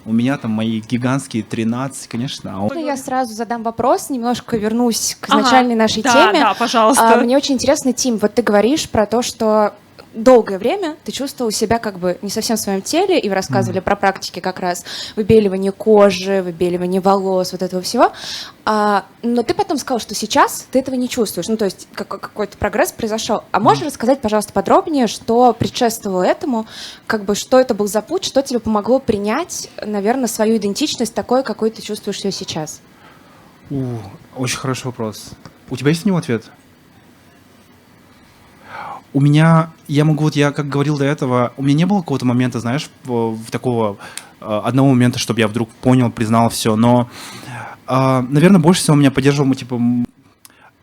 у меня там мои гигантские 13, конечно. Я сразу задам вопрос, немножко вернусь к изначальной нашей теме. Да, пожалуйста. Мне очень интересно, Тим, вот ты говоришь про то, что долгое время ты чувствовал себя как бы не совсем в своем теле, и вы рассказывали про практики как раз выбеливания кожи, выбеливания волос, вот этого всего. Но ты потом сказал, что сейчас ты этого не чувствуешь. Ну, то есть какой-то прогресс произошел. А можешь рассказать, пожалуйста, подробнее, что предшествовало этому, как бы что это был за путь, что тебе помогло принять, наверное, свою идентичность такой, какой ты чувствуешь ее сейчас? Очень хороший вопрос. У тебя есть на него ответ? У меня, я как говорил до этого, у меня не было какого-то момента, знаешь, такого одного момента, чтобы я вдруг понял, признал все, но, наверное, больше всего меня поддерживало,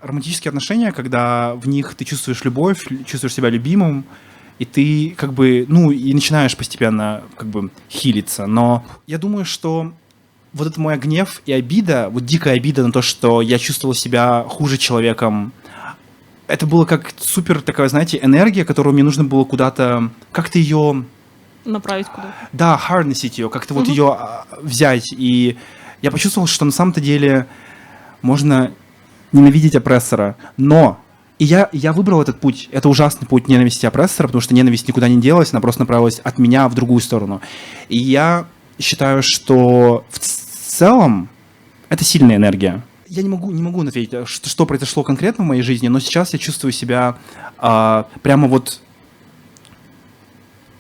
романтические отношения, когда в них ты чувствуешь любовь, чувствуешь себя любимым, и ты как бы, и начинаешь постепенно как бы хилиться. Но я думаю, что вот это мой гнев и обида, вот дикая обида на то, что я чувствовал себя хуже человеком, это было как супер такая, знаете, энергия, которую мне нужно было куда-то, как-то ее... Направить куда? Да, харнесить ее, как-то вот ее взять. И я почувствовал, что на самом-то деле можно ненавидеть опрессора. Но и я выбрал этот путь. Это ужасный путь ненависти опрессора, потому что ненависть никуда не делась, она просто направилась от меня в другую сторону. И я считаю, что в целом это сильная энергия. Я не могу ответить, что произошло конкретно в моей жизни, но сейчас я чувствую себя прямо вот...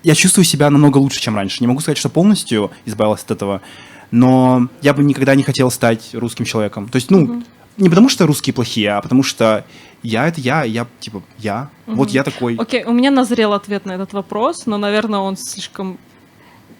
Я чувствую себя намного лучше, чем раньше. Не могу сказать, что полностью избавился от этого, но я бы никогда не хотел стать русским человеком. То есть, не потому что русские плохие, а потому что я это я, типа, я. Вот я такой. Окей, у меня назрел ответ на этот вопрос, но, наверное, он слишком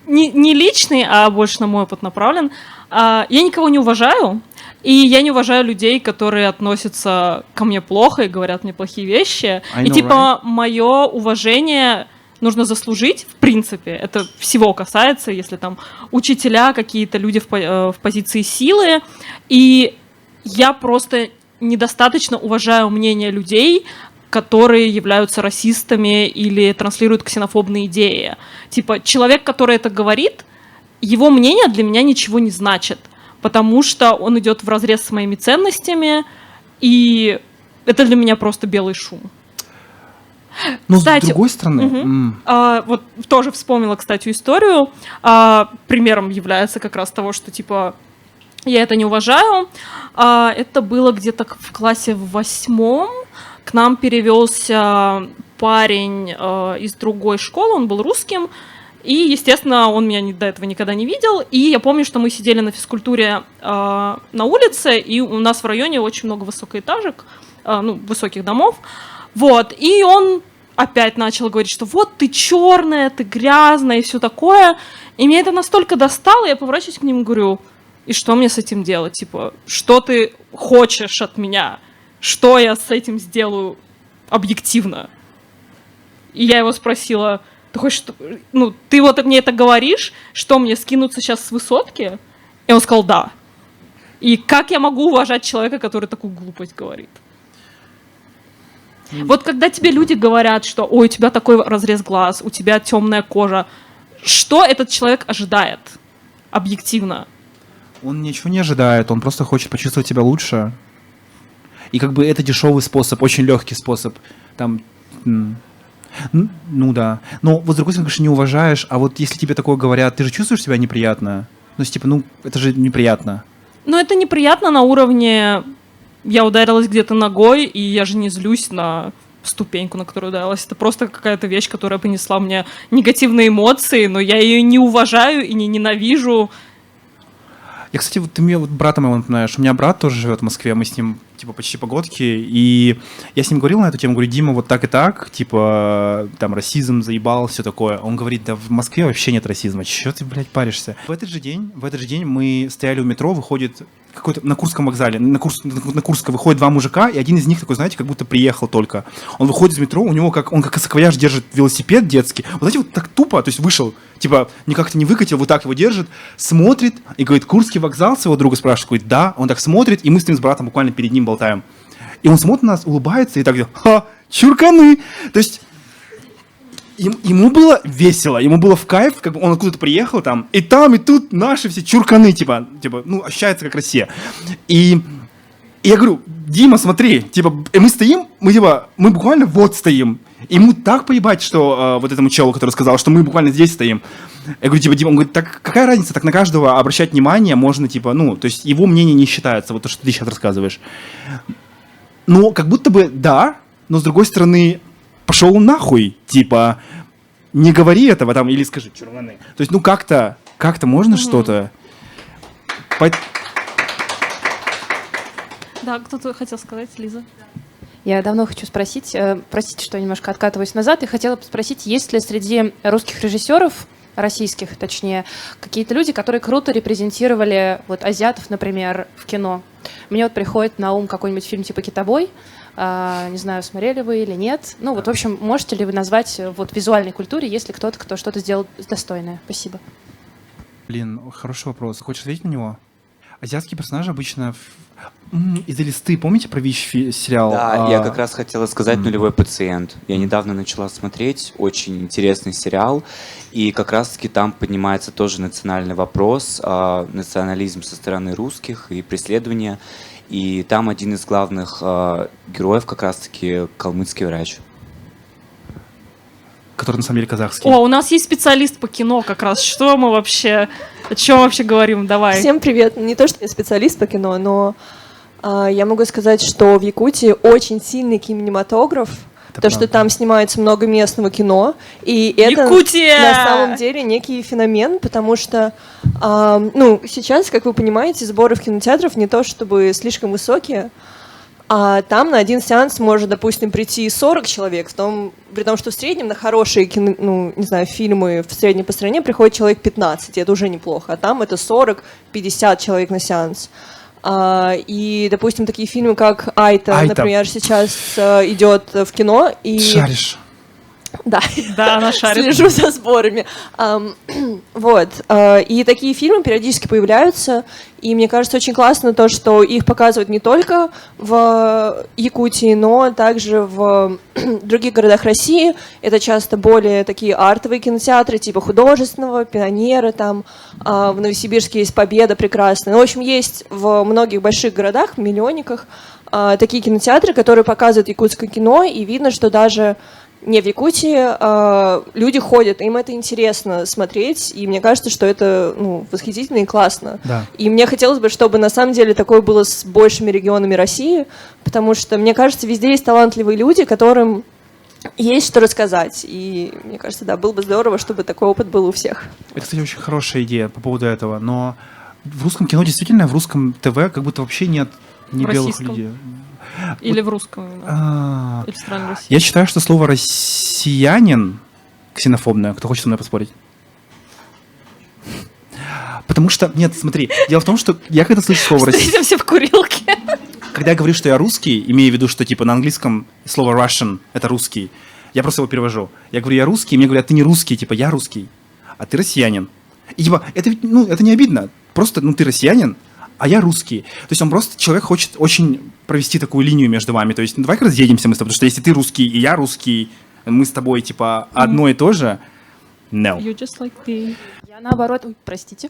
не личный, а больше на мой опыт направлен. Я никого не уважаю, и я не уважаю людей, которые относятся ко мне плохо и говорят мне плохие вещи. I И know, типа мое уважение нужно заслужить, в принципе. Это всего касается, если там учителя, какие-то люди в позиции силы. И я просто недостаточно уважаю мнение людей, которые являются расистами или транслируют ксенофобные идеи. Типа, человек, который это говорит, его мнение для меня ничего не значит, потому что он идет вразрез с моими ценностями, и это для меня просто белый шум. Но Кстати, с другой стороны... вот тоже вспомнила, кстати, историю. Примером является как раз того, что, типа, я это не уважаю. Это было где-то в классе в 8. К нам перевелся парень из другой школы, он был русским, и, естественно, он меня до этого никогда не видел. И я помню, что мы сидели на физкультуре на улице, и у нас в районе очень много высокоэтажек, высоких домов. Вот, и он опять начал говорить, что вот ты черная, ты грязная и все такое. И меня это настолько достало, я поворачиваюсь к нему и говорю: и что мне с этим делать? Типа, что ты хочешь от меня? Что я с этим сделаю объективно? И я его спросила: ты хочешь, ты вот мне это говоришь, что мне скинуться сейчас с высотки? И он сказал: да. И как я могу уважать человека, который такую глупость говорит? Вот когда тебе люди говорят, что ой, у тебя такой разрез глаз, у тебя темная кожа, что этот человек ожидает объективно? Он ничего не ожидает, он просто хочет почувствовать себя лучше. И как бы это дешевый способ, очень легкий способ. Там, да. Но вот с другой стороны, конечно, не уважаешь, а вот если тебе такое говорят, ты же чувствуешь себя неприятно? Это же неприятно. Ну, это неприятно на уровне... Я ударилась где-то ногой, и я же не злюсь на ступеньку, на которую ударилась. Это просто какая-то вещь, которая принесла мне негативные эмоции, но я ее не уважаю и не ненавижу. Я, кстати, ты мне брата моего напоминаешь. У меня брат тоже живет в Москве, мы с ним, почти погодки, и я с ним говорил на эту тему, говорю: Дима, вот так и так, там, расизм заебал, все такое. Он говорит: да в Москве вообще нет расизма, чё ты, блядь, паришься? В этот же день мы стояли у метро, выходит какой-то на Курском вокзале, на Курской выходит два мужика, и один из них такой, знаете, как будто приехал только. Он выходит из метро, у него он как саквояж держит велосипед детский. Вот знаете, вот так тупо, то есть вышел, не как-то не выкатил, вот так его держит, смотрит и говорит: Курский вокзал, своего друга спрашивает, говорит: да. Он так смотрит, и мы с ним с братом буквально перед ним болтаем. И он смотрит на нас, улыбается и так говорит: ха, чурканы! То есть ему было весело, ему было в кайф, как бы он откуда-то приехал там, и тут наши все чурканы, ощущается как Россия. И я говорю: Дима, смотри, мы стоим, мы буквально вот стоим. Ему так поебать, что вот этому челу, который сказал, что мы буквально здесь стоим. Я говорю: Дима, он говорит: так какая разница, так на каждого обращать внимание можно, то есть его мнение не считается, вот то, что ты сейчас рассказываешь. Но как будто бы да, но с другой стороны, пошел нахуй, не говори этого там, или скажи чурваны. То есть, как-то можно что-то... Да, кто-то хотел сказать, Лиза. Я давно хочу спросить, простите, что я немножко откатываюсь назад, и хотела спросить, есть ли среди русских режиссеров, российских точнее, какие-то люди, которые круто репрезентировали азиатов, например, в кино? Мне вот приходит на ум какой-нибудь фильм типа «Китобой», не знаю, смотрели вы или нет. В общем, можете ли вы назвать в визуальной культуре, есть ли кто-то, кто что-то сделал достойное? Спасибо. Блин, хороший вопрос. Хочешь ответить на него? Азиатские персонажи обычно... Из-за листы, помните про ВИЧ сериал? Да, я как раз хотела сказать «Нулевой пациент». Я недавно начала смотреть, очень интересный сериал, и как раз-таки там поднимается тоже национальный вопрос, национализм со стороны русских и преследование. И там один из главных героев как раз-таки калмыцкий врач. Который на самом деле казахский. О, у нас есть специалист по кино как раз. Что мы вообще... О чем вообще говорим? Давай. Всем привет. Не то, что я специалист по кино, но я могу сказать, что в Якутии очень сильный кинематограф, то, что там снимается много местного кино, и это Якутия! на самом деле некий феномен, потому что, ну, сейчас, как вы понимаете, сборы в кинотеатрах не то чтобы слишком высокие, а там на один сеанс может, допустим, прийти 40 человек, при том, что в среднем на хорошие ну, не знаю, фильмы в среднем по стране приходит человек 15, и это уже неплохо, а там это 40-50 человек на сеанс. И, допустим, такие фильмы, как «Айта», например, сейчас идет в кино. И... Шаришь. Да, Да, она шарит. Слежу за сборами. Вот. И такие фильмы периодически появляются, и мне кажется, очень классно то, что их показывают не только в Якутии, но также в других городах России. Это часто более такие артовые кинотеатры, типа художественного, Пионера, там в Новосибирске есть Победа прекрасная. Ну, в общем, есть в многих больших городах, миллионниках, такие кинотеатры, которые показывают якутское кино, и видно, что даже не в Якутии люди ходят, им это интересно смотреть, и мне кажется, что это восхитительно и классно. Да. И мне хотелось бы, чтобы на самом деле такое было с большими регионами России, потому что, мне кажется, везде есть талантливые люди, которым есть что рассказать. И мне кажется, да, было бы здорово, чтобы такой опыт был у всех. Это, кстати, очень хорошая идея по поводу этого, но в русском кино действительно, в русском ТВ как будто вообще нет белых людей. Или в русском именно. Или в стране России. Я считаю, что слово «россиянин» ксенофобное. Кто хочет со мной поспорить? Потому что, нет, смотри, дело в том, что я когда слышу слово «россиянин», Встретимся в курилке. когда я говорю, что я русский, имея в виду, что типа на английском слово Russian — это русский, я просто его перевожу. Я говорю, я русский, и мне говорят, ты не русский, типа я русский, а ты россиянин. И типа, это ведь, это не обидно. Просто, ты россиянин, а я русский. То есть он просто, человек хочет очень провести такую линию между вами. То есть, давай-ка разъедемся мы с тобой, потому что если ты русский и я русский, мы с тобой, типа, одно и то же. No. You just like me. Я наоборот, простите,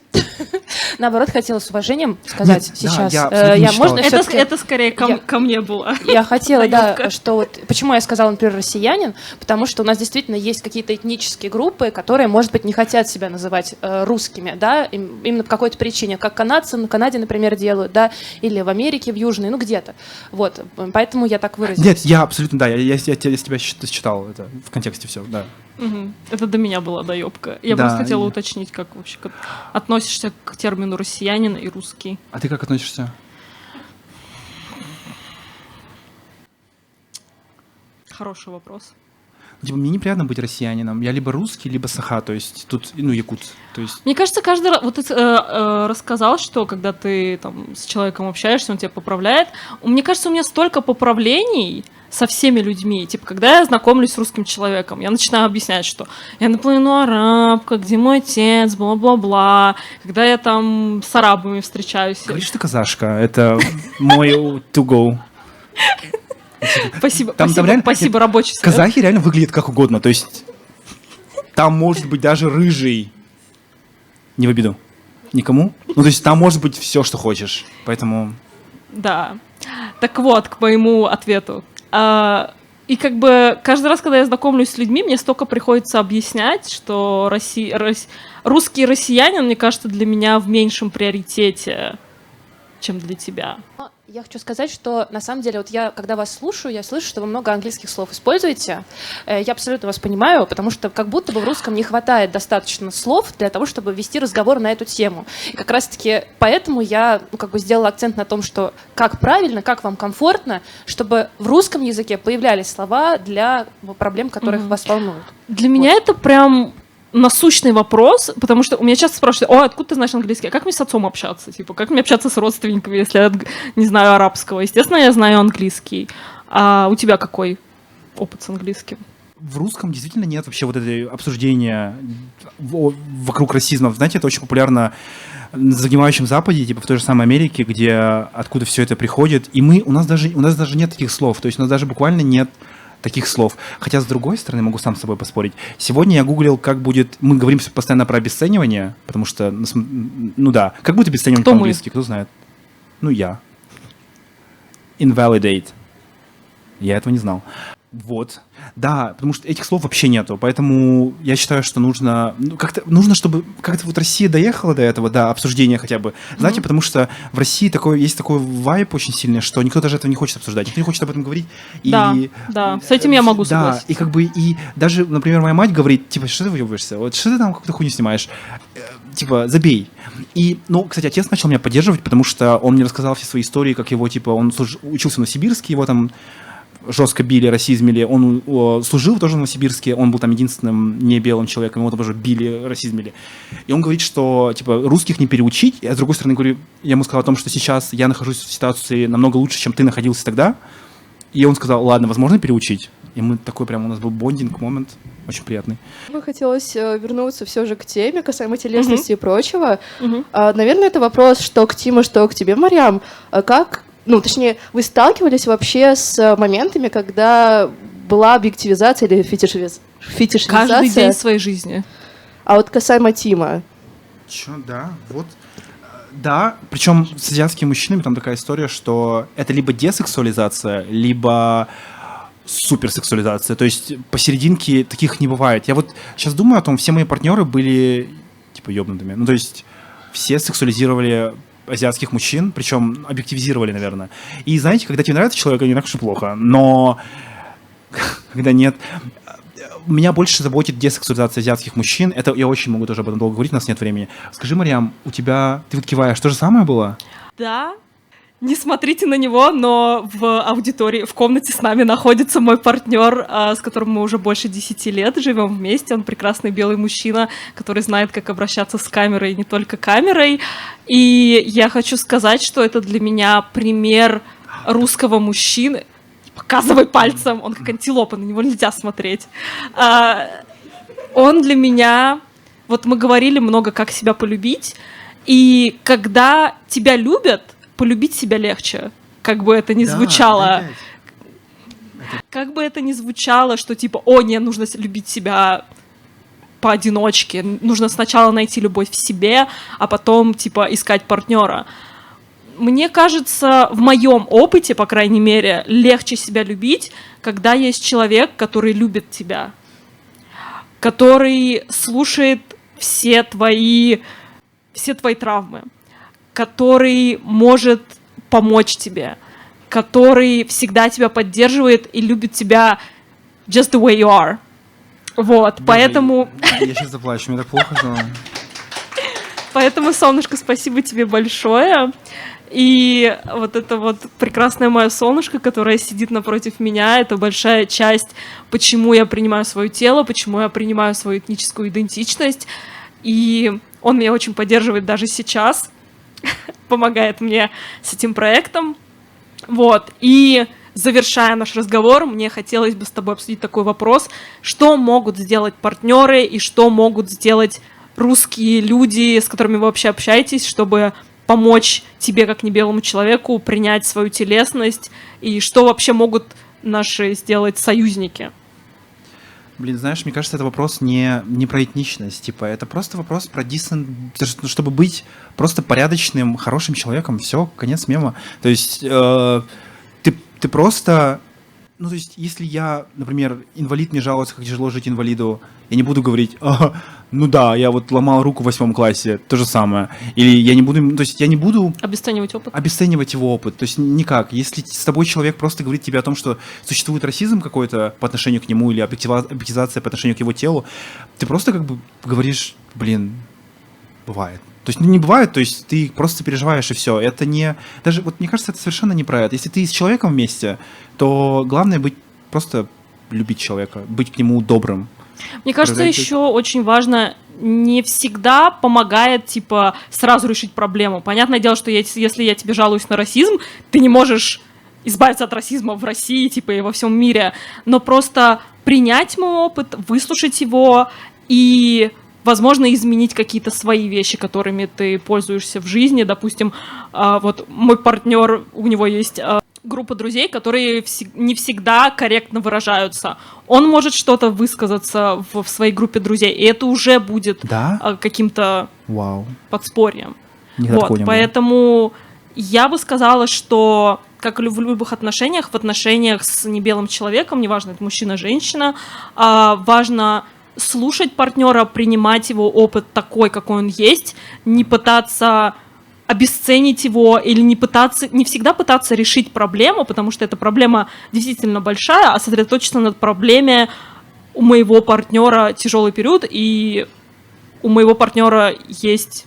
наоборот хотела с уважением сказать Нет, сейчас. да, я абсолютно не считал можно это. всё-таки- Это скорее ко мне было. Я хотела, да, Наёмка. что вот... Почему я сказала, например, россиянин? Потому что у нас действительно есть какие-то этнические группы, которые, может быть, не хотят себя называть русскими, да, именно по какой-то причине, как канадцы в Канаде, например, делают, да, или в Америке, в Южной, где-то. Вот, поэтому я так выразилась. Нет, я абсолютно, да, я тебя считал, это в контексте все, да. Мгм. Это до меня была доебка. Я Да, просто хотела и- уточнить, как вообще относишься к термину россиянин и русский. А ты как относишься? Хороший вопрос. Типа, мне неприятно быть россиянином. Я либо русский, либо саха, то есть тут, якут. То есть... Мне кажется, каждый раз... Вот ты рассказал, что когда ты там с человеком общаешься, он тебя поправляет. Мне кажется, у меня столько поправлений со всеми людьми. Типа, когда я знакомлюсь с русским человеком, я начинаю объяснять, что я наполовину арабка, где мой отец, бла-бла-бла. Когда я там с арабами встречаюсь... Говоришь, ты казашка, это мой to go. Спасибо, Там реально- спасибо, рабочий совет. Казахи реально выглядят как угодно, то есть там может быть даже рыжий. Не в обиду. Никому? То есть там может быть все, что хочешь, поэтому... Да. Так вот, к моему ответу. И как бы каждый раз, когда я знакомлюсь с людьми, мне столько приходится объяснять, что русский россиянин, мне кажется, для меня в меньшем приоритете, чем для тебя. Я хочу сказать, что на самом деле, вот я, когда вас слушаю, я слышу, что вы много английских слов используете. Я абсолютно вас понимаю, потому что как будто бы в русском не хватает достаточно слов для того, чтобы вести разговор на эту тему. И как раз-таки поэтому я сделала акцент на том, что как правильно, как вам комфортно, чтобы в русском языке появлялись слова для проблем, которые вас волнуют. Для меня это прям насущный вопрос, потому что у меня часто спрашивают, откуда ты знаешь английский? А как мне с отцом общаться? Типа, как мне общаться с родственниками, если я не знаю арабского? Естественно, я знаю английский. А у тебя какой опыт с английским? В русском действительно нет вообще вот этой обсуждения вокруг расизма. Знаете, это очень популярно на загнивающем Западе, типа в той же самой Америке, где откуда все это приходит. И у нас даже нет таких слов. То есть у нас даже буквально нет таких слов. Хотя, с другой стороны, могу сам с собой поспорить. Сегодня я гуглил, как будет... Мы говорим постоянно про обесценивание, потому что, да, как будет обесценивание по-английски, кто знает? Я. Invalidate. Я этого не знал. Вот, да, потому что этих слов вообще нету, поэтому я считаю, что нужно, нужно, чтобы как-то вот Россия доехала до этого, до обсуждения хотя бы, знаете, потому что в России есть такой вайб очень сильный, что никто даже этого не хочет обсуждать, никто не хочет об этом говорить. Да, с этим я могу согласиться. Да, и как бы, и даже, например, моя мать говорит, типа, что ты выебываешься, вот что ты там какую-то хуйню снимаешь, типа, забей. И, кстати, отец начал меня поддерживать, потому что он мне рассказал все свои истории, как его, типа, он учился в Новосибирске, его там жестко били, расизмили. Он служил тоже в Новосибирске, он был там единственным не белым человеком, его тоже били, расизмили. И он говорит, что типа русских не переучить. А с другой стороны, говорю, я ему сказал о том, что сейчас я нахожусь в ситуации намного лучше, чем ты находился тогда. И он сказал, ладно, возможно, переучить. И мы такой прям, у нас был бондинг момент, очень приятный. Мне хотелось вернуться все же к теме касаемо телесности и прочего. Наверное, это вопрос что к Тиму, что к тебе, Марьям. Как точнее, вы сталкивались вообще с моментами, когда была объективизация или фетишизация? Каждый день своей жизни. А вот касаемо Тима. Да, вот. Да, причем с азиатскими мужчинами там такая история, что это либо десексуализация, либо суперсексуализация. То есть посерединке таких не бывает. Я вот сейчас думаю о том, все мои партнеры были типа ёбнутыми. То есть все сексуализировали азиатских мужчин, причем объективизировали, наверное. И знаете, когда тебе нравится человек, не так уж и плохо, но когда нет... Меня больше заботит десексуализация азиатских мужчин. Это я очень могу тоже об этом долго говорить, у нас нет времени. Скажи, Марьям, у тебя... Ты вот киваешь, то же самое было? Да. Не смотрите на него, но в аудитории, в комнате с нами находится мой партнер, с которым мы уже больше 10 лет живем вместе. Он прекрасный белый мужчина, который знает, как обращаться с камерой, и не только камерой. И я хочу сказать, что это для меня пример русского мужчины. Показывай пальцем, он как антилопа, на него нельзя смотреть. Он для меня... Вот мы говорили много, как себя полюбить, и когда тебя любят, полюбить себя легче, как бы это ни звучало. Как бы это ни звучало, что типа, не, нужно любить себя поодиночке, нужно сначала найти любовь в себе, а потом типа искать партнера. Мне кажется, в моем опыте, по крайней мере, легче себя любить, когда есть человек, который любит тебя, который слушает все твои травмы, который может помочь тебе, который всегда тебя поддерживает и любит тебя just the way you are. Вот, Боже, поэтому... Я сейчас заплачу, мне так плохо, что... Поэтому, солнышко, спасибо тебе большое. И вот это вот прекрасное мое солнышко, которое сидит напротив меня, это большая часть, почему я принимаю свое тело, почему я принимаю свою этническую идентичность. И он меня очень поддерживает даже сейчас, помогает мне с этим проектом. Вот. И завершая наш разговор, мне хотелось бы с тобой обсудить такой вопрос. Что могут сделать партнеры и что могут сделать русские люди, с которыми вы вообще общаетесь, чтобы помочь тебе, как небелому человеку, принять свою телесность? И что вообще могут наши сделать союзники? Блин, знаешь, мне кажется, это вопрос не про этничность, типа, это просто вопрос про чтобы быть просто порядочным, хорошим человеком, все, конец мема. То есть ты просто... то есть, если я, например, инвалид, мне жалуется, как тяжело жить инвалиду, я не буду говорить, я вот ломал руку в 8 классе, то же самое. Или я не буду, то есть я не буду... Обесценивать его опыт, то есть никак. Если с тобой человек просто говорит тебе о том, что существует расизм какой-то по отношению к нему или объективизация по отношению к его телу, ты просто как бы говоришь, бывает. То есть не бывает, то есть ты просто переживаешь и все. Это не... Даже вот мне кажется, это совершенно не про это. Если ты с человеком вместе, то главное просто любить человека, быть к нему добрым. Мне кажется, еще очень важно, не всегда помогает, типа, сразу решить проблему. Понятное дело, что если я тебе жалуюсь на расизм, ты не можешь избавиться от расизма в России, типа, и во всем мире. Но просто принять мой опыт, выслушать его и... возможно, изменить какие-то свои вещи, которыми ты пользуешься в жизни. Допустим, вот мой партнер, у него есть группа друзей, которые не всегда корректно выражаются. Он может что-то высказаться в своей группе друзей, и это уже будет каким-то подспорьем. Вот, поэтому я бы сказала, что как и в любых отношениях, в отношениях с небелым человеком, неважно, это мужчина, женщина, важно слушать партнера, принимать его опыт такой, какой он есть, не пытаться обесценить его или не всегда пытаться решить проблему, потому что эта проблема действительно большая, а сосредоточиться над проблеме: у моего партнера тяжелый период, и у моего партнера есть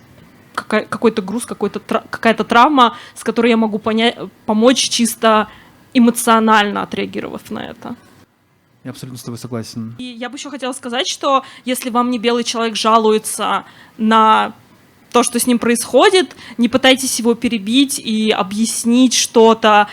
какой-то груз, какая-то травма, с которой я могу помочь чисто эмоционально, отреагировав на это. Я абсолютно с тобой согласен. И я бы еще хотела сказать, что если вам небелый человек жалуется на то, что с ним происходит, не пытайтесь его перебить и объяснить что-то.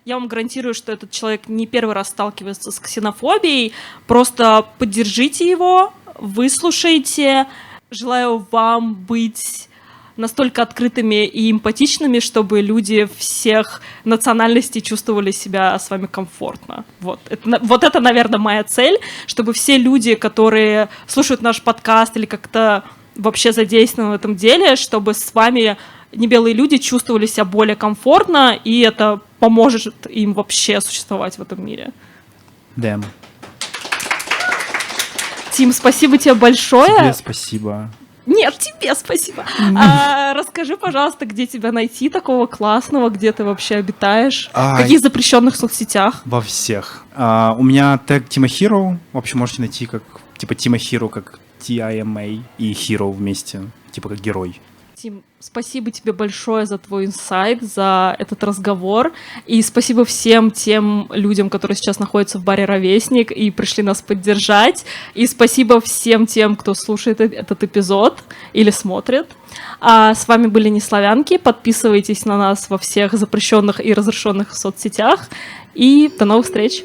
Я вам гарантирую, что этот человек не первый раз сталкивается с ксенофобией. Просто поддержите его, выслушайте. Желаю вам быть настолько открытыми и эмпатичными, чтобы люди всех национальностей чувствовали себя с вами комфортно. Вот это, наверное, моя цель, чтобы все люди, которые слушают наш подкаст или как-то вообще задействованы в этом деле, чтобы с вами небелые люди чувствовали себя более комфортно, и это поможет им вообще существовать в этом мире. Дэм. Тим, спасибо тебе большое. Тебе спасибо. Нет, тебе спасибо. Расскажи, пожалуйста, где тебя найти такого классного, где ты вообще обитаешь, в каких запрещенных соцсетях? Во всех. У меня тег Тимохиро. В общем, можете найти как типа Тимохиро, как T-I-M-A и Hero вместе, типа как герой. Тим, спасибо тебе большое за твой инсайт, за этот разговор. И спасибо всем тем людям, которые сейчас находятся в баре «Ровесник» и пришли нас поддержать. И спасибо всем тем, кто слушает этот эпизод или смотрит. С вами были Неславянки. Подписывайтесь на нас во всех запрещенных и разрешенных соцсетях. И до новых встреч!